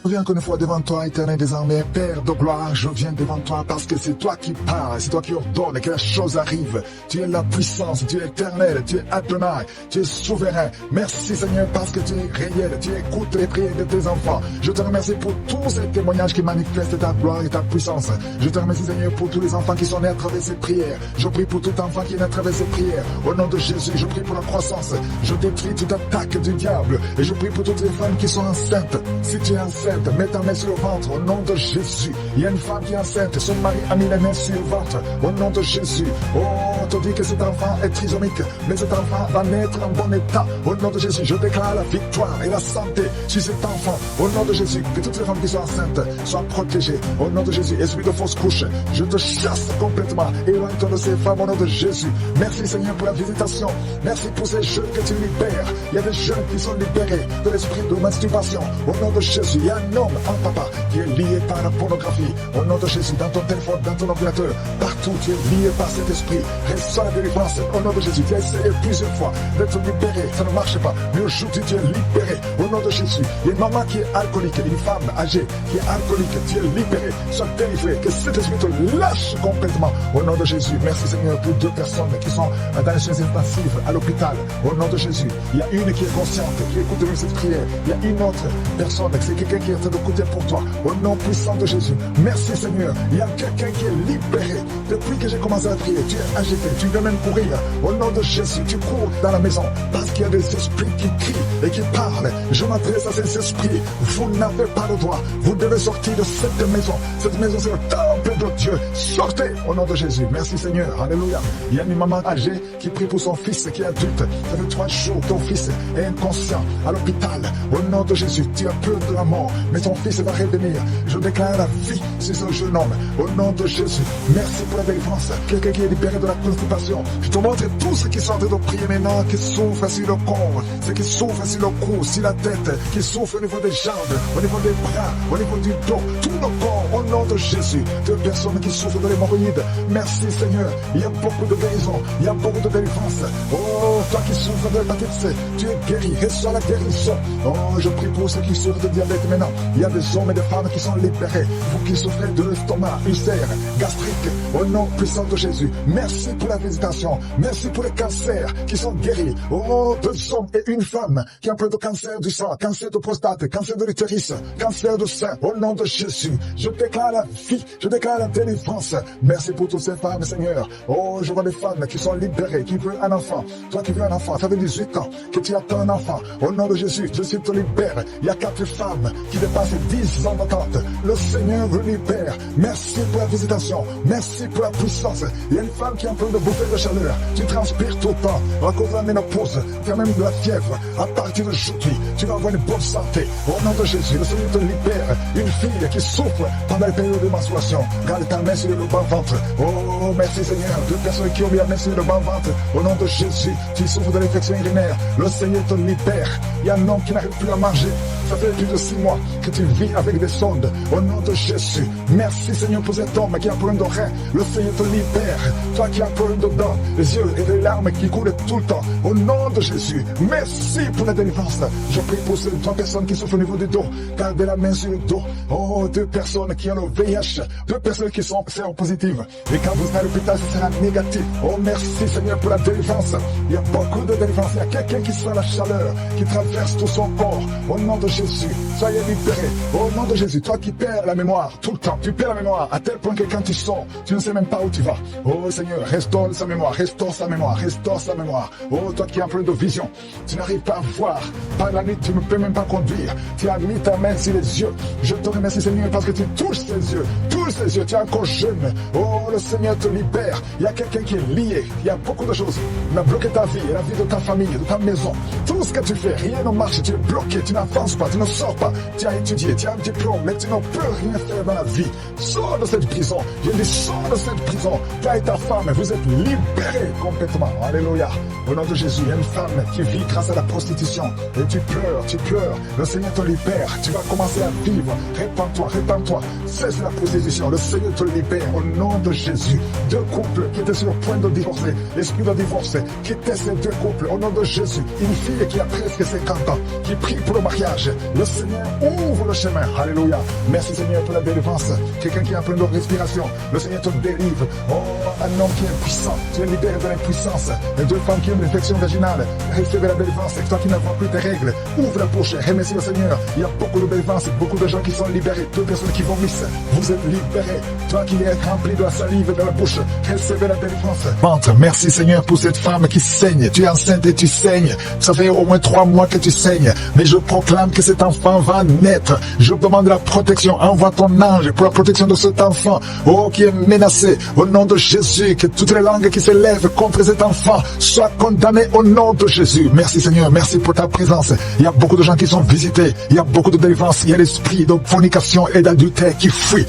Je viens encore une fois devant toi, éternel des armées, Père de gloire, je viens devant toi parce que c'est toi qui parles, c'est toi qui ordonnes que la chose arrive. Tu es la puissance, tu es éternel, tu es Adonai, tu es souverain. Merci Seigneur parce que tu es réel, tu écoutes les prières de tes enfants. Je te remercie pour tous ces témoignages qui manifestent ta gloire et ta puissance. Je te remercie Seigneur pour tous les enfants qui sont nés à travers ces prières. Je prie pour tout enfant qui est né à travers ces prières. Au nom de Jésus, je prie pour la croissance. Je détruis toute attaque du diable et je prie pour toutes les femmes qui sont enceintes. Si tu es enceinte, enceinte, mets ta main sur le ventre, au nom de Jésus. Il y a une femme qui est enceinte, son mari a mis la main sur le ventre, au nom de Jésus. Oh, on te dit que cet enfant est trisomique, mais cet enfant va naître en bon état. Au nom de Jésus, je déclare la victoire et la santé sur cet enfant. Au nom de Jésus, que toutes les femmes qui sont enceintes soient protégées. Au nom de Jésus, esprit de fausse couche, je te chasse complètement. Éloigne-toi de ces femmes au nom de Jésus. Merci Seigneur pour la visitation. Merci pour ces jeunes que tu libères. Il y a des jeunes qui sont libérés de l'esprit de masturbation. Au nom de Jésus, il y a un homme, un papa, qui est lié par la pornographie. Au nom de Jésus, dans ton téléphone, dans ton ordinateur, partout, tu es lié par cet esprit. Reçois la délivrance. Au nom de Jésus, tu as essayé plusieurs fois d'être libéré. Ça ne marche pas. Mais aujourd'hui, tu es libéré. Au nom de Jésus, il y a une maman qui est alcoolique, une femme âgée qui est alcoolique. Tu es libéré. Sois délivré. Que cet esprit te lâche complètement. Au nom de Jésus, merci Seigneur pour 2 personnes qui sont dans les soins intensifs à l'hôpital. Au nom de Jésus, il y a une qui est consciente, qui écoute cette prière. Il y a une autre personne, c'est quelqu'un qui est en train d'écouter pour toi. Au nom puissant de Jésus, merci Seigneur. Il y a quelqu'un qui est libéré. Depuis que j'ai commencé à prier, tu es agité, tu veux même courir. Au nom de Jésus, tu cours dans la maison parce qu'il y a des esprits qui crient et qui parlent. Je m'adresse à ces esprits. Vous n'avez pas le droit. Vous devez sortir de cette maison. Cette maison, c'est le temple de Dieu. Sortez au nom de Jésus. Merci Seigneur. Alléluia. Il y a une maman âgée qui prie pour son fils qui est adulte. Ça fait 3 jours, ton fils est inconscient à l'hôpital. Au nom de Jésus, tu as peur de la mort, mais ton fils va revenir. Je déclare la vie sur ce jeune homme. Au nom de Jésus, merci pour la délivrance. Quelqu'un qui est libéré de la constipation. Je te montre tous ceux qui sont en train de prier maintenant, qui souffrent sur le corps, ceux qui souffrent sur le cou, sur la tête, qui souffrent au niveau des jambes, au niveau des bras, au niveau du dos, tout le corps, au nom de Jésus. De personnes qui souffrent de l'hémorroïde. Merci Seigneur. Il y a beaucoup de guérison, il y a beaucoup de délivrance. Oh, toi qui souffres de l'hépatite C, tu es guéri, reçois la guérison. Oh, je prie pour ceux qui souffrent de diabète maintenant. Il y a des hommes et des femmes qui sont libérés. Vous qui souffrez de l'estomac, ulcère, gastrique, au nom puissant de Jésus. Merci pour la visitation. Merci pour les cancers qui sont guéris. Oh, 2 hommes et une femme qui ont pris de cancer du sang, cancer de prostate, cancer de l'utérus, cancer de sein. Au nom de Jésus, je déclare la vie, je déclare la délivrance. Merci pour toutes ces femmes, Seigneur. Oh, je vois des femmes qui sont libérées, qui veulent un enfant. Toi qui veux un enfant, ça fait 18 ans que tu attends un enfant. Au nom de Jésus, je te libère. Il y a 4 femmes qui dépassent 10 ans d'attente. Le Seigneur vous libère. Merci pour la visitation. Merci pour la puissance. Il y a une femme qui est en train de bouffer de chaleur. Tu transpires tout le temps. À cause de la ménopause, tu as même de la fièvre. À partir d'aujourd'hui, tu vas avoir une bonne santé. Au nom de Jésus, le Seigneur te libère. Une fille qui souffre pendant les périodes de menstruation. Garde ta main sur le bas-ventre. Oh, merci Seigneur. 2 personnes qui ont mis la main sur le bas-ventre. Au nom de Jésus, tu souffres de l'infection urinaire. Le Seigneur te libère. Il y a un homme qui n'arrive plus à manger. Ça fait plus de 6 mois que tu vis avec des sondes. Au nom de Jésus, merci Seigneur pour cet homme qui a un problème de rein. Le Seigneur te libère. Toi qui as un problème de dents, les yeux et les larmes qui coulent tout le temps. Au nom de Jésus, merci pour la délivrance. Je prie pour ces 3 personnes qui souffrent au niveau du dos. Gardez la main sur le dos. Oh, 2 personnes qui ont le VIH. 2 personnes qui sont séropositives. Et quand vous êtes à l'hôpital, ce sera négatif. Oh, merci Seigneur pour la délivrance. Il y a beaucoup de délivrance. Il y a quelqu'un qui sent la chaleur, qui traverse tout son corps. Au nom de Jésus, soyez libérés. Au nom de Jésus, toi qui perds la mémoire tout le temps, tu perds la mémoire à tel point que quand tu sors, tu ne sais même pas où tu vas. Oh Seigneur, restaure sa mémoire, restaure sa mémoire, restaure sa mémoire. Oh, toi qui as un problème de vision, tu n'arrives pas à voir. Par la nuit, tu ne peux même pas conduire. Tu as mis ta main sur les yeux. Je te remercie Seigneur parce que tu touches ses yeux. Touche ses yeux, tu es encore jeune. Oh, le Seigneur te libère. Il y a quelqu'un qui est lié. Il y a beaucoup de choses. On a bloqué ta vie, la vie de ta famille, de ta maison. Tout ce que tu fais, rien ne marche. Tu es bloqué, tu n'avances pas, tu ne sors pas. Tu as étudié, tu as un diplôme, mais tu ne peux rien faire dans la vie. Sors de cette prison. Je dis, sors de cette prison. Toi et ta femme, vous êtes libérés complètement. Alléluia. Au nom de Jésus, il y a une femme qui vit grâce à la prostitution. Et tu pleures, tu pleures. Le Seigneur te libère. Tu vas commencer à vivre. Répands-toi, répands-toi. Cesse la prostitution. Le Seigneur te libère. Au nom de Jésus. 2 couples qui étaient sur le point de divorcer. L'esprit de divorce. Quittez ces 2 couples. Au nom de Jésus. Une fille qui a presque 50 ans. Qui prie pour le mariage. Le Seigneur ouvre le chemin. Alléluia. Merci Seigneur pour la délivrance. Quelqu'un qui a un problème de respiration. Le Seigneur te délivre. Oh, un homme qui est puissant. Tu es libéré de l'impuissance. Et 2 femmes qui ont une infection vaginale. Recevez la délivrance. toi qui n'as plus tes règles, ouvre la bouche, remercie le Seigneur. Il y a beaucoup de délivrance, beaucoup de gens qui sont libérés, deux personnes qui vomissent. Vous êtes libérés. Toi qui es rempli de la salive de la bouche, recevez la délivrance. Ventre, merci Seigneur pour cette femme qui saigne. Tu es enceinte et tu saignes. Ça fait au moins 3 mois que tu saignes. Mais je proclame que cet enfant va naître. Je demande la protection. Envoie ton ange pour la protection de cet enfant. Oh, qui est menacé. Au nom de Jésus, que toutes les langues qui s'élèvent contre cet enfant soient condamnées au nom de Jésus. Merci Seigneur, merci pour ta présence. Il y a beaucoup de gens qui sont visités. Il y a beaucoup de délivrance. Il y a l'esprit de fornication et d'adultère qui fuit.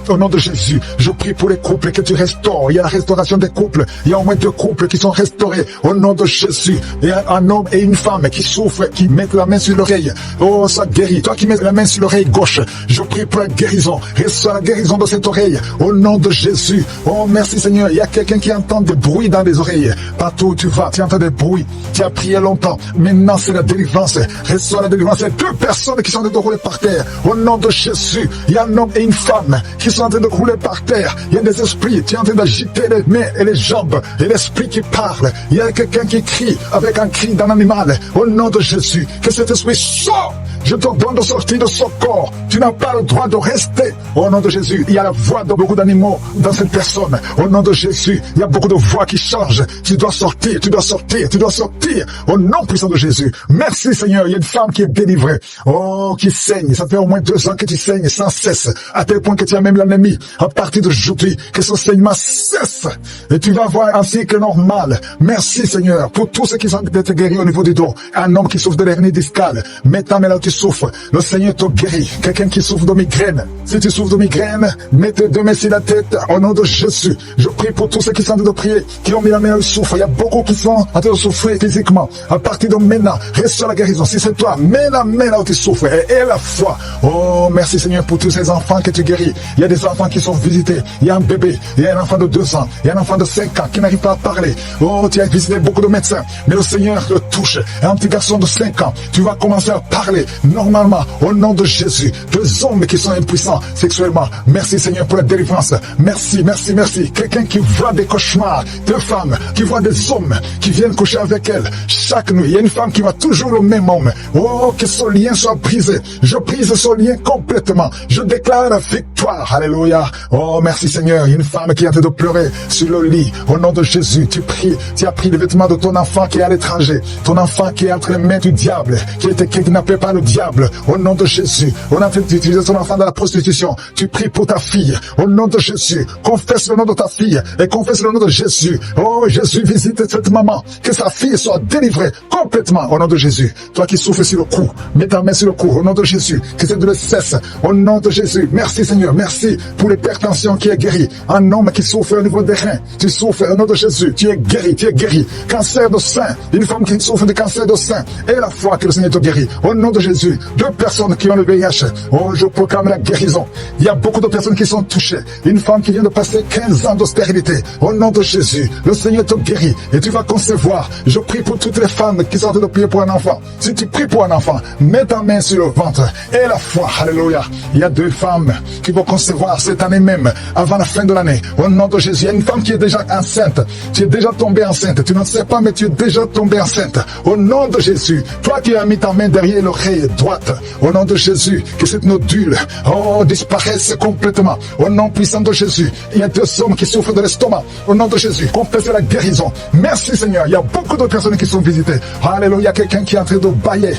Au nom de Jésus, je prie pour les couples que tu restaures. Il y a la restauration des couples. Il y a au moins 2 couples qui sont restaurés. Au nom de Jésus, il y a un homme et une femme qui souffrent, qui mettent la main sur l'oreille. Oh, ça guérit. Toi qui mets la main sur l'oreille gauche, je prie pour la guérison. Reçois la guérison de cette oreille. Au nom de Jésus. Oh, merci Seigneur. Il y a quelqu'un qui entend des bruits dans les oreilles. Partout où tu vas, tu entends des bruits. Tu as prié longtemps. Maintenant, c'est la délivrance. Reçois la délivrance. Il y a 2 personnes qui sont en train de rouler par terre. Au nom de Jésus, il y a un homme et une femme qui sont en train de rouler par terre. Il y a des esprits. Tu es en train d'agiter les mains et les jambes. Et l'esprit qui parle. Il y a quelqu'un qui crie avec un cri d'un animal. Au nom de Jésus, que cet esprit sort. Je te donne de sortir de son corps. Tu n'as pas le droit de rester. Au nom de Jésus, il y a la voix de beaucoup d'animaux dans cette personne. Au nom de Jésus, il y a beaucoup de voix qui changent. Tu dois sortir, tu dois sortir, tu dois sortir. Au nom puissant de Jésus. Merci Seigneur, il y a une femme qui est délivrée. Oh, qui saigne. Ça fait au moins 2 ans que tu saignes sans cesse. À tel point que tu as même l'ennemi. À partir d'aujourd'hui, que ce saignement cesse. Et tu vas avoir un cycle normal. Merci Seigneur pour tous ceux qui sont d'être guéris au niveau du dos. Un homme qui souffre de l'hernie discale. Maintenant, là, tu souffres. Le Seigneur te guérit. Quelqu'un qui souffre de migraine. Si tu souffres de migraine, mets tes 2 mains sur la tête. Au nom de Jésus. Je prie pour tous ceux qui sont en train de prier, qui ont mis la main au souffre. Il y a beaucoup qui sont en train de souffrir physiquement. À partir de maintenant, reçois la guérison. Si c'est toi, mets la main là où tu souffres. Et la foi. Oh, merci Seigneur pour tous ces enfants que tu guéris. Il y a des enfants qui sont visités. Il y a un bébé. Il y a un enfant de 2 ans. Il y a un enfant de 5 ans qui n'arrive pas à parler. Oh, tu as visité beaucoup de médecins. Mais le Seigneur le touche. Et un petit garçon de 5 ans, tu vas commencer à parler normalement. Au nom de Jésus. 2 hommes qui sont impuissants sexuellement. Merci Seigneur pour la délivrance. Merci, merci, merci. Quelqu'un qui voit des cauchemars. 2 femmes qui voient des hommes qui viennent coucher avec elles. Chaque nuit, il y a une femme qui voit toujours le même homme. Oh, que ce lien soit brisé. Je brise ce lien complètement. Je déclare la victoire. Alléluia. Oh, merci Seigneur. Il y a une femme qui est en train de pleurer sur le lit. Au nom de Jésus, tu pries. Tu as pris les vêtements de ton enfant qui est à l'étranger. Ton enfant qui est entre les mains du diable, qui a été kidnappé par le diable. Au nom de Jésus. On a fait utiliser ton enfant dans la prostitution. Tu pries pour ta fille. Au nom de Jésus. Confesse le nom de ta fille et confesse le nom de Jésus. Oh, Jésus, visite cette maman. Que sa fille soit délivrée complètement au nom de Jésus. Toi qui souffres sur le cou, mets ta main sur le cou au nom de Jésus. Que cette douleur cesse au nom de Jésus. Merci Seigneur. Merci pour l'hypertension qui est guérie. Un homme qui souffre au niveau des reins. Tu souffres au nom de Jésus. Tu es guéri, tu es guéri. Cancer de sein. Une femme qui souffre de cancer de sein. Et la foi que le Seigneur te guérit. Au nom de Jésus. 2 personnes qui ont le VIH. Oh, je proclame la guérison. Il y a beaucoup de personnes qui sont touchées. Une femme qui vient de passer 15 ans de stérilité. Au nom de Jésus. Le Seigneur te guérit. Et tu vas concevoir. Je prie pour toutes les femmes qui sont en train de prier pour un enfant. Si tu pries pour un enfant, mets ta main sur le ventre. Et la foi. Alléluia. Il y a 2 femmes qui vont concevoir cette année même, avant la fin de l'année. Au nom de Jésus. Il y a une femme qui est déjà enceinte. Tu es déjà tombée enceinte. Tu ne sais pas, mais tu es déjà tombée enceinte. Au nom de Jésus. Toi qui as mis ta main derrière l'oreille droite. Au nom de Jésus. Que cette nodule, oh, disparaisse complètement. Au nom puissant de Jésus. Il y a 2 hommes qui souffrent de l'estomac. Au nom de Jésus. Confesse la guérison. Merci Seigneur. Il y a beaucoup de personnes qui sont visitées. Alléluia. Il y a quelqu'un qui est en train de bailler.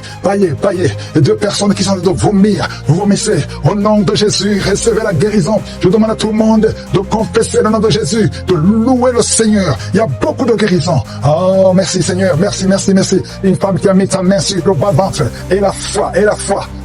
Et 2 personnes qui sont en train de vomir. Vous vomissez. Au nom de Jésus. Recevez la guérison. Je demande à tout le monde de confesser le nom de Jésus. De louer le Seigneur. Il y a beaucoup de guérison. Oh, merci Seigneur. Merci, merci, merci. Une femme qui a mis sa main sur le bas-ventre. Et la foi.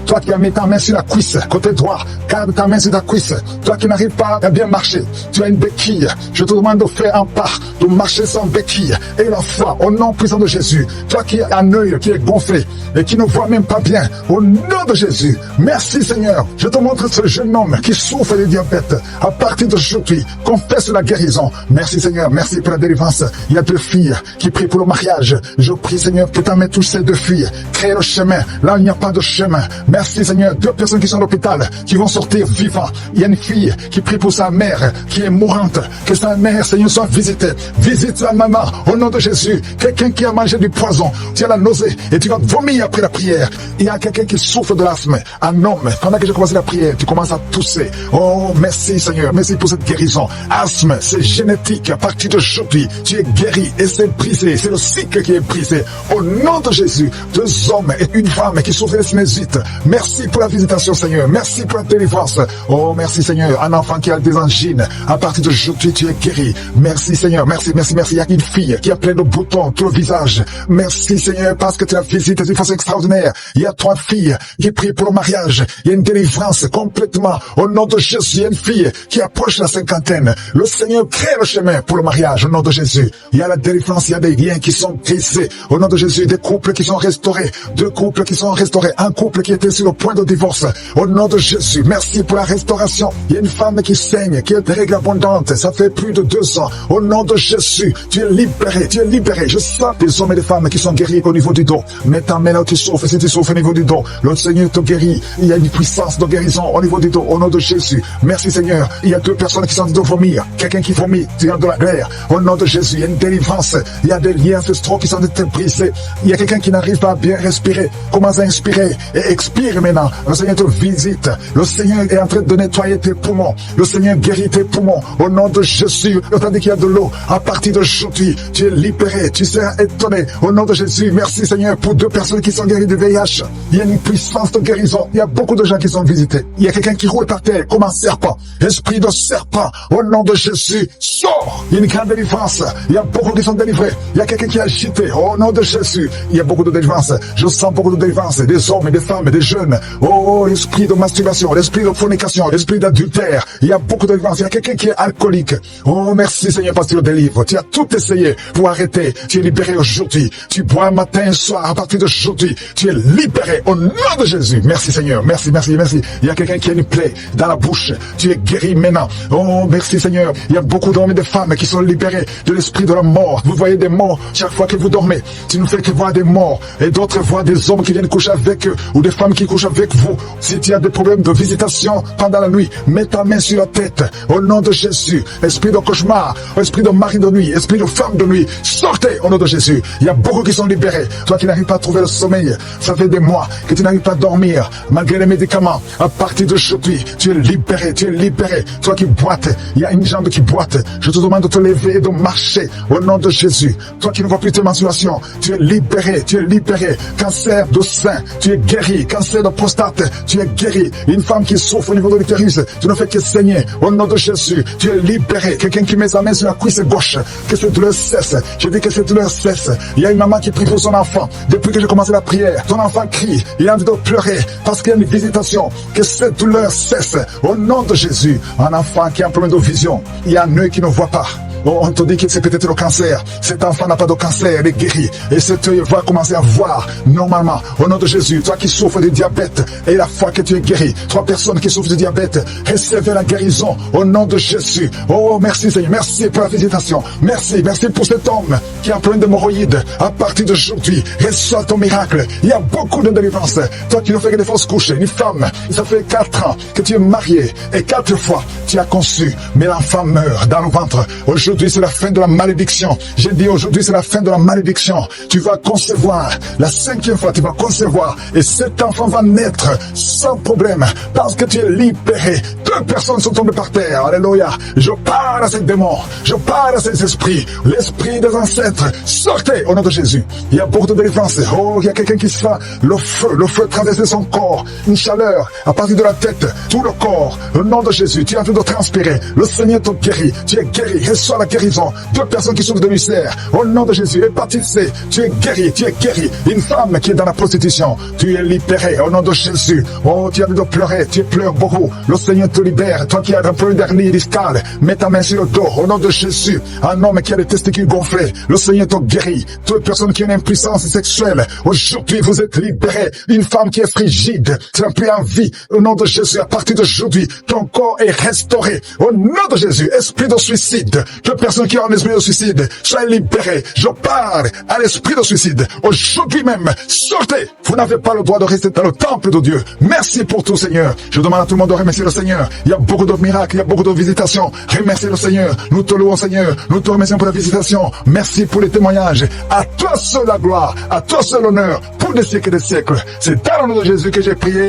Toi qui as mis ta main sur la cuisse, côté droit, garde ta main sur ta cuisse. Toi qui n'arrives pas à bien marcher, tu as une béquille. Je te demande de faire un pas, de marcher sans béquille. Et la foi, au nom puissant de Jésus. Toi qui as un œil qui est gonflé et qui ne voit même pas bien, au nom de Jésus. Merci Seigneur. Je te montre ce jeune homme qui souffre de diabète. À partir d'aujourd'hui, confesse la guérison. Merci Seigneur, merci pour la délivrance. Il y a 2 filles qui prient pour le mariage. Je prie Seigneur que ta main touche ces 2 filles. Crée le chemin. Là, il n'y a pas de chemin. Merci Seigneur, 2 personnes qui sont à l'hôpital, qui vont sortir vivants. Il y a une fille qui prie pour sa mère, qui est mourante. Que sa mère, Seigneur, soit visitée. Visite sa maman, au nom de Jésus. Quelqu'un qui a mangé du poison, tu as la nausée et tu vas vomir après la prière. Il y a quelqu'un qui souffre de l'asthme. Un homme, pendant que j'ai commencé la prière, tu commences à tousser. Oh, merci Seigneur, merci pour cette guérison. Asthme, c'est génétique. À partir d'aujourd'hui, tu es guéri et c'est brisé. C'est le cycle qui est brisé. Au nom de Jésus, 2 hommes et une femme qui souffrent de sinusite. Merci pour la visitation, Seigneur. Merci pour la délivrance. Oh, merci, Seigneur. Un enfant qui a des angines. À partir d'aujourd'hui, tu es guéri. Merci, Seigneur. Merci, merci, merci. Il y a une fille qui a plein de boutons tout le visage. Merci, Seigneur, parce que tu la visites d'une façon extraordinaire. Il y a 3 filles qui prient pour le mariage. Il y a une délivrance complètement. Au nom de Jésus, il y a une fille qui approche la 50aine. Le Seigneur crée le chemin pour le mariage. Au nom de Jésus. Il y a la délivrance. Il y a des liens qui sont brisés. Au nom de Jésus, des couples qui sont restaurés. 2 couples qui sont restaurés. Un couple qui était sur le point de divorce. Au nom de Jésus, merci pour la restauration. Il y a une femme qui saigne, qui a des règles abondantes. Ça fait plus de 2 ans. Au nom de Jésus, tu es libéré, tu es libéré. Je sens des hommes et des femmes qui sont guéris au niveau du dos. Mets ta main là où tu souffres. Si tu souffres au niveau du dos, le Seigneur te guérit. Il y a une puissance de guérison au niveau du dos. Au nom de Jésus, merci Seigneur. Il y a 2 personnes qui sont en train de vomir. Quelqu'un qui vomit, tu as de la glaire. Au nom de Jésus, il y a une délivrance. Il y a des liens ancestraux qui sont brisés. Il y a quelqu'un qui n'arrive pas à bien respirer. Commence à inspirer et expire maintenant. Le Seigneur te visite. Le Seigneur est en train de nettoyer tes poumons. Le Seigneur guérit tes poumons. Au nom de Jésus, tandis qu'il y a de l'eau, à partir d'aujourd'hui, tu es libéré. Tu seras étonné. Au nom de Jésus, merci Seigneur pour 2 personnes qui sont guéries du VIH. Il y a une puissance de guérison. Il y a beaucoup de gens qui sont visités. Il y a quelqu'un qui roule par terre comme un serpent. Esprit de serpent, au nom de Jésus, sors. Il y a une grande délivrance. Il y a beaucoup qui sont délivrés. Il y a quelqu'un qui est agité. Au nom de Jésus, il y a beaucoup de délivrance. Je sens beaucoup de délivrance. Des hommes et des femmes, des jeunes. Oh, l'esprit de masturbation, l'esprit de fornication, l'esprit d'adultère. Il y a beaucoup de délivrance. Il y a quelqu'un qui est alcoolique. Oh, merci Seigneur parce que tu le délivres. Tu as tout essayé pour arrêter. Tu es libéré aujourd'hui. Tu bois matin et soir. À partir d'aujourd'hui, tu es libéré au nom de Jésus. Merci Seigneur. Merci, merci, merci. Il y a quelqu'un qui a une plaie dans la bouche. Tu es guéri maintenant. Oh, merci Seigneur. Il y a beaucoup d'hommes et de femmes qui sont libérés de l'esprit de la mort. Vous voyez des morts chaque fois que vous dormez. Tu ne fais que voir des morts. Et d'autres voient des hommes qui viennent coucher avec eux ou des femmes qui couchent avec vous. Si tu as des problèmes de visitation pendant la nuit, mets ta main sur la tête. Au nom de Jésus. Esprit de cauchemar, esprit de mari de nuit, esprit de femme de nuit, sortez au nom de Jésus. Il y a beaucoup qui sont libérés. Toi qui n'arrives pas à trouver le sommeil, ça fait des mois que tu n'arrives pas à dormir malgré les médicaments. À partir d'aujourd'hui, tu es libéré, tu es libéré. Toi qui boites, il y a une jambe qui boite. Je te demande de te lever et de marcher au nom de Jésus. Toi qui ne vois plus tes mensurations, tu es libéré, tu es libéré. Cancer de sein, tu es guéri. Cancer de prostate, tu es guéri. Une femme qui souffre au niveau de l'utérus, tu ne fais que saigner. Au nom de Jésus, tu es libéré. Quelqu'un qui met sa main sur la cuisse gauche, que cette douleur cesse. Je dis que cette douleur cesse. Il y a une maman qui prie pour son enfant. Depuis que j'ai commencé la prière, ton enfant crie. Il a envie de pleurer parce qu'il y a une visitation. Que cette douleur cesse. Au nom de Jésus, un enfant qui a un problème de vision, il y a un œil qui ne voit pas. On te dit que c'est peut-être le cancer. Cet enfant n'a pas de cancer, il est guéri. Et cet œil va commencer à voir normalement. Au nom de Jésus, toi qui souffres de diabète, et la fois que tu es guéri, 3 personnes qui souffrent de diabète, recevez la guérison au nom de Jésus. Oh, merci Seigneur, merci pour la visitation. Merci, merci pour cet homme qui a un problème d'hémorroïdes. À partir d'aujourd'hui, reçois ton miracle. Il y a beaucoup de délivrance. Toi qui ne fais que des fausses couches, une femme, ça fait 4 ans que tu es marié, et 4 fois tu as conçu, mais l'enfant meurt dans le ventre. Aujourd'hui, c'est la fin de la malédiction. J'ai dit aujourd'hui, c'est la fin de la malédiction. Tu vas concevoir. La 5e fois, tu vas concevoir. Et cet enfant va naître sans problème. Parce que tu es libéré. 2 personnes sont tombées par terre. Alléluia. Je parle à ces démons. Je parle à ces esprits. L'esprit des ancêtres. Sortez au nom de Jésus. Il y a beaucoup de délivrance. Oh, il y a quelqu'un qui se fait le feu traverser son corps. Une chaleur à partir de la tête. Tout le corps. Au nom de Jésus. Tu es en train de transpirer. Le Seigneur te guérit. Tu es guéri. Reçois la guérison. 2 personnes qui souffrent de ulcère. Au nom de Jésus. Hépatite C. Tu es guéri. Tu es guéri. Une femme qui est dans la prostitution. Tu es libéré. Au nom de Jésus. Oh, tu as envie de pleurer. Tu pleures beaucoup. Le Seigneur te libère. Toi qui as un peu d'hernie discale, mets ta main sur le dos. Au nom de Jésus, un homme qui a des testicules gonflés, le Seigneur te guérit. Toute personne qui a une impuissance sexuelle, aujourd'hui vous êtes libérés. Une femme qui est frigide, tu n'as plus envie. Au nom de Jésus, à partir d'aujourd'hui, ton corps est restauré. Au nom de Jésus, esprit de suicide, toute personne qui a un esprit de suicide, soyez libérés. Je parle à l'esprit de suicide. Aujourd'hui même, sortez. Vous n'avez pas le droit de rester dans le temple de Dieu. Merci pour tout, Seigneur. Je demande à tout le monde de remercier le Seigneur. Il y a beaucoup de miracles, il y a beaucoup de visitations. Remerciez le Seigneur. Nous te louons, Seigneur. Nous te remercions pour la visitation. Merci pour les témoignages. À toi seul la gloire, à toi seul l'honneur, pour des siècles et des siècles. C'est dans le nom de Jésus que j'ai prié.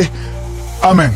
Amen.